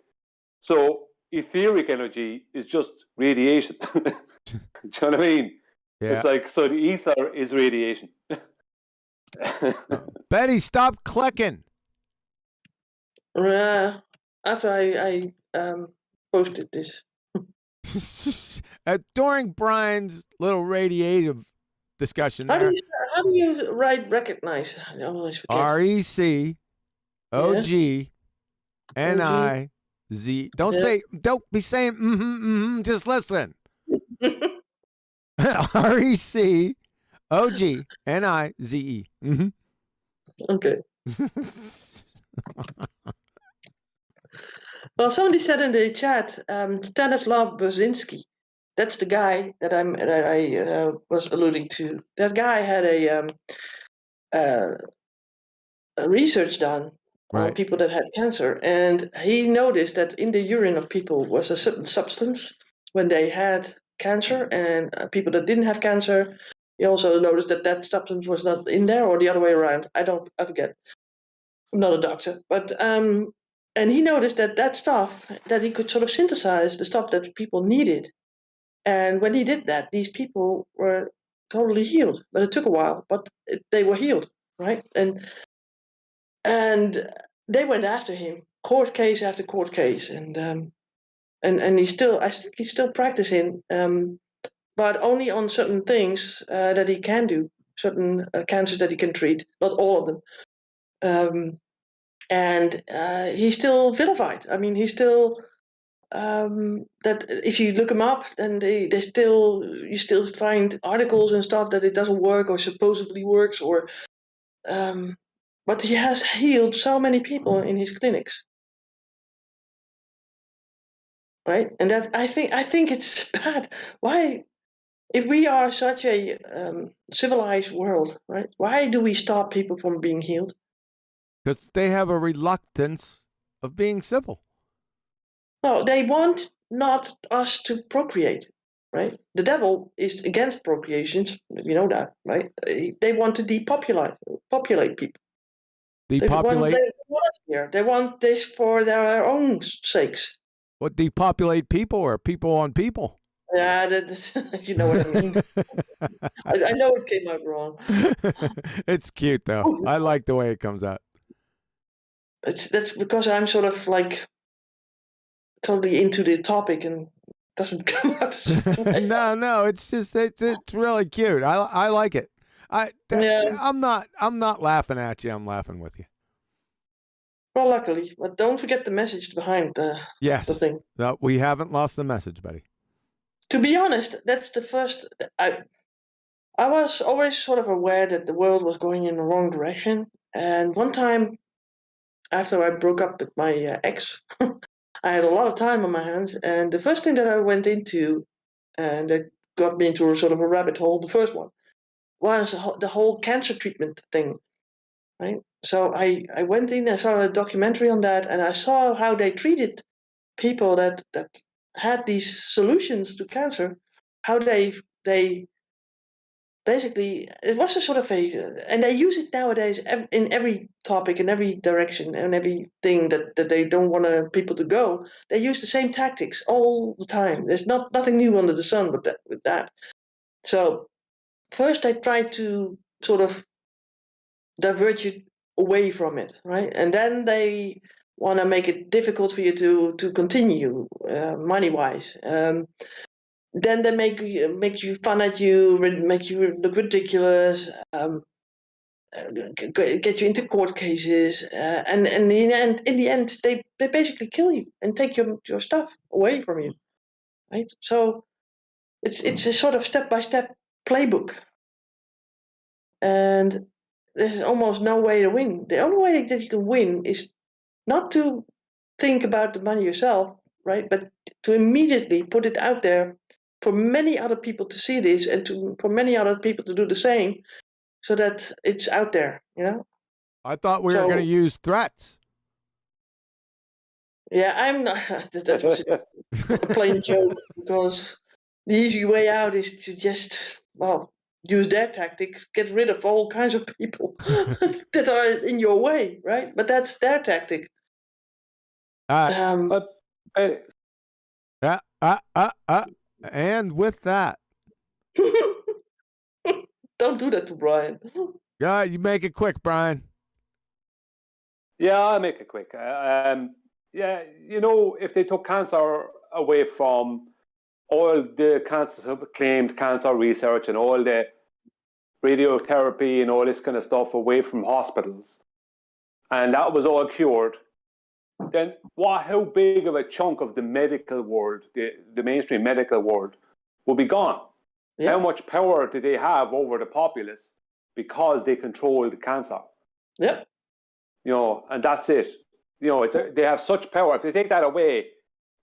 So etheric energy is just radiation. Do you know what I mean? Yeah. It's like, so the ether is radiation. Betty, stop clicking. After I posted this. During Brian's little radiative discussion How there. do you write recognize? I always forget. RECOGNIZ. Don't be saying just listen. RECOGNIZE. Okay. Well, somebody said in the chat, Stanislav Brzezinski. That's the guy that I was alluding to. That guy had a research done on people that had cancer, and he noticed that in the urine of people was a certain substance when they had cancer, and people that didn't have cancer, he also noticed that substance was not in there, or the other way around. I forget. I'm not a doctor, but and he noticed that stuff that he could sort of synthesize the stuff that people needed, and when he did that, these people were totally healed. But it took a while, but they were healed, right? And they went after him, court case after court case, and he's still, I think he's still practicing, but only on certain things that he can do, certain cancers that he can treat, not all of them. And he's still vilified. I mean, he's still that if you look him up, then you still find articles and stuff that it doesn't work or supposedly works, or but he has healed so many people in his clinics, right? And that I think it's bad. Why, if we are such a civilized world, right? Why do we stop people from being healed? Because they have a reluctance of being civil. No, they want not us to procreate, right? The devil is against procreations. You know that, right? They want to populate people. Depopulate? They want us here. They want this for their own sakes. What, depopulate people or people on people? Yeah, you know what I mean. I know it came out wrong. It's cute though. I like the way it comes out. That's because I'm sort of like totally into the topic and it doesn't come out. No, it's just it's really cute. I like it. I'm not laughing at you. I'm laughing with you. Well, luckily, but don't forget the message behind the thing. No, we haven't lost the message, buddy. To be honest, that's the first. I was always sort of aware that the world was going in the wrong direction. And one time, after I broke up with my ex, I had a lot of time on my hands. And the first thing that I went into, and that got me into a sort of a rabbit hole, the first one, was the whole cancer treatment thing, right? So I went in, I saw a documentary on that, and I saw how they treated people that had these solutions to cancer, how they basically, it was a sort of and they use it nowadays in every topic, in every direction, and everything that they don't want people to go. They use the same tactics all the time. There's nothing new under the sun with that. So first they try to sort of divert you away from it, right? And then they want to make it difficult for you to continue money-wise. Then they make you fun at you, make you look ridiculous, get you into court cases, and in the end, they basically kill you and take your stuff away from you, right? So it's a sort of step-by-step playbook, and there's almost no way to win. The only way that you can win is not to think about the money yourself, right? But to immediately put it out there for many other people to see this and for many other people to do the same, so that it's out there, you know. I thought we were going to use threats. Yeah, I'm not. That was a plain joke, because the easy way out is to just, well, use their tactics, get rid of all kinds of people that are in your way, right? But that's their tactic. And with that, don't do that to Brian. Yeah, you make it quick, Brian. Yeah, I'll make it quick. Yeah, you know, if they took cancer away from all the claimed cancer research and all the radiotherapy and all this kind of stuff away from hospitals, and that was all cured, then how big of a chunk of the medical world, the mainstream medical world, will be gone? Yeah. How much power do they have over the populace because they control the cancer? Yeah. You know, and that's it. You know, they have such power. If they take that away,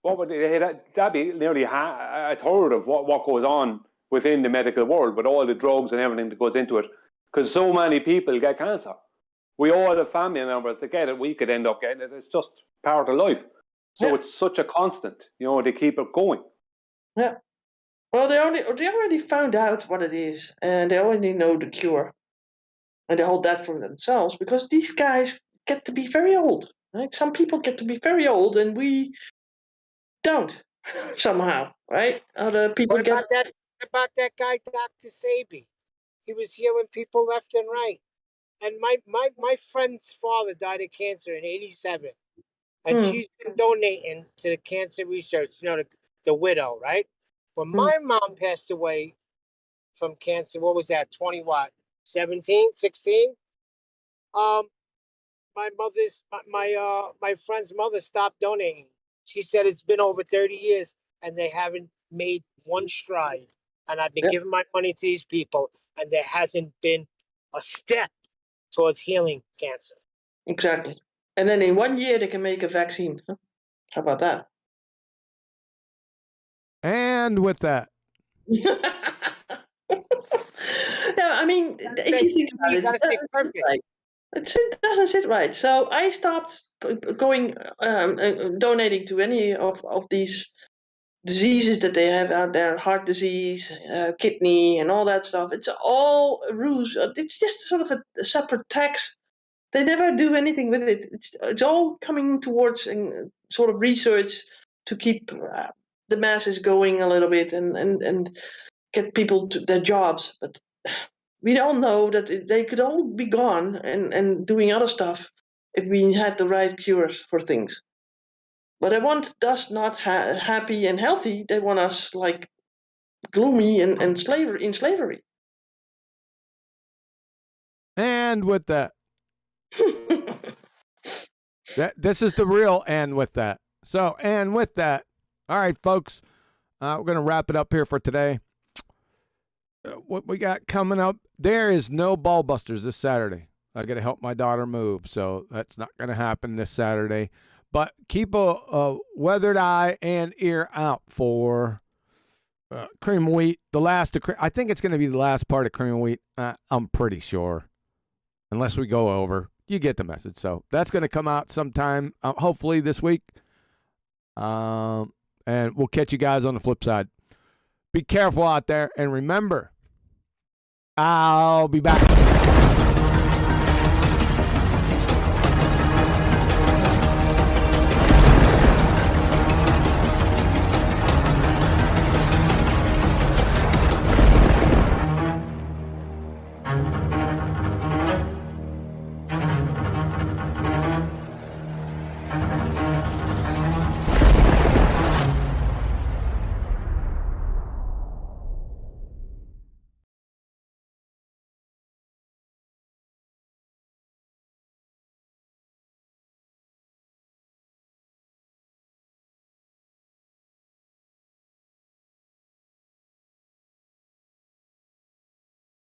what would that'd be nearly a third of what goes on within the medical world, with all the drugs and everything that goes into it, because so many people get cancer. We all have family members that get it. We could end up getting it. It's just part of life. So it's such a constant. You know, they keep it going. Yeah. Well, they already found out what it is, and they already know the cure, and they hold that for themselves, because these guys get to be very old. Right? Some people get to be very old, and we don't somehow, right? Other people What about that guy, Dr. Sabi? He was healing people left and right. And my friend's father died of cancer in '87, and she's been donating to the cancer research. You know, the widow, right? When my mom passed away from cancer, what was that? 17, 16? My friend's mother stopped donating. She said it's been over 30 years and they haven't made one stride. And I've been giving my money to these people, and there hasn't been a step towards healing cancer. Exactly. And then in 1 year they can make a vaccine. Huh? How about that? And with that. No, I mean, if you think about it, it doesn't sit right. It doesn't sit right. So I stopped going donating to any of these diseases that they have out there: heart disease, kidney, and all that stuff. It's all a ruse. It's just sort of a separate tax. They never do anything with it. It's all coming towards sort of research to keep the masses going a little bit and get people to their jobs. But we all know that they could all be gone and doing other stuff if we had the right cures for things. But they want us not happy and healthy. They want us like gloomy and in slavery. And with that. This is the real and with that. So, and with that. All right, folks. We're going to wrap it up here for today. What we got coming up, there is no BALLBUSTERS this Saturday. I got to help my daughter move, so that's not going to happen this Saturday. But keep a weathered eye and ear out for cream of wheat. The last of I think it's going to be the last part of cream of wheat. I'm pretty sure, unless we go over. You get the message. So that's going to come out sometime, hopefully this week. And we'll catch you guys on the flip side. Be careful out there, and remember, I'll be back.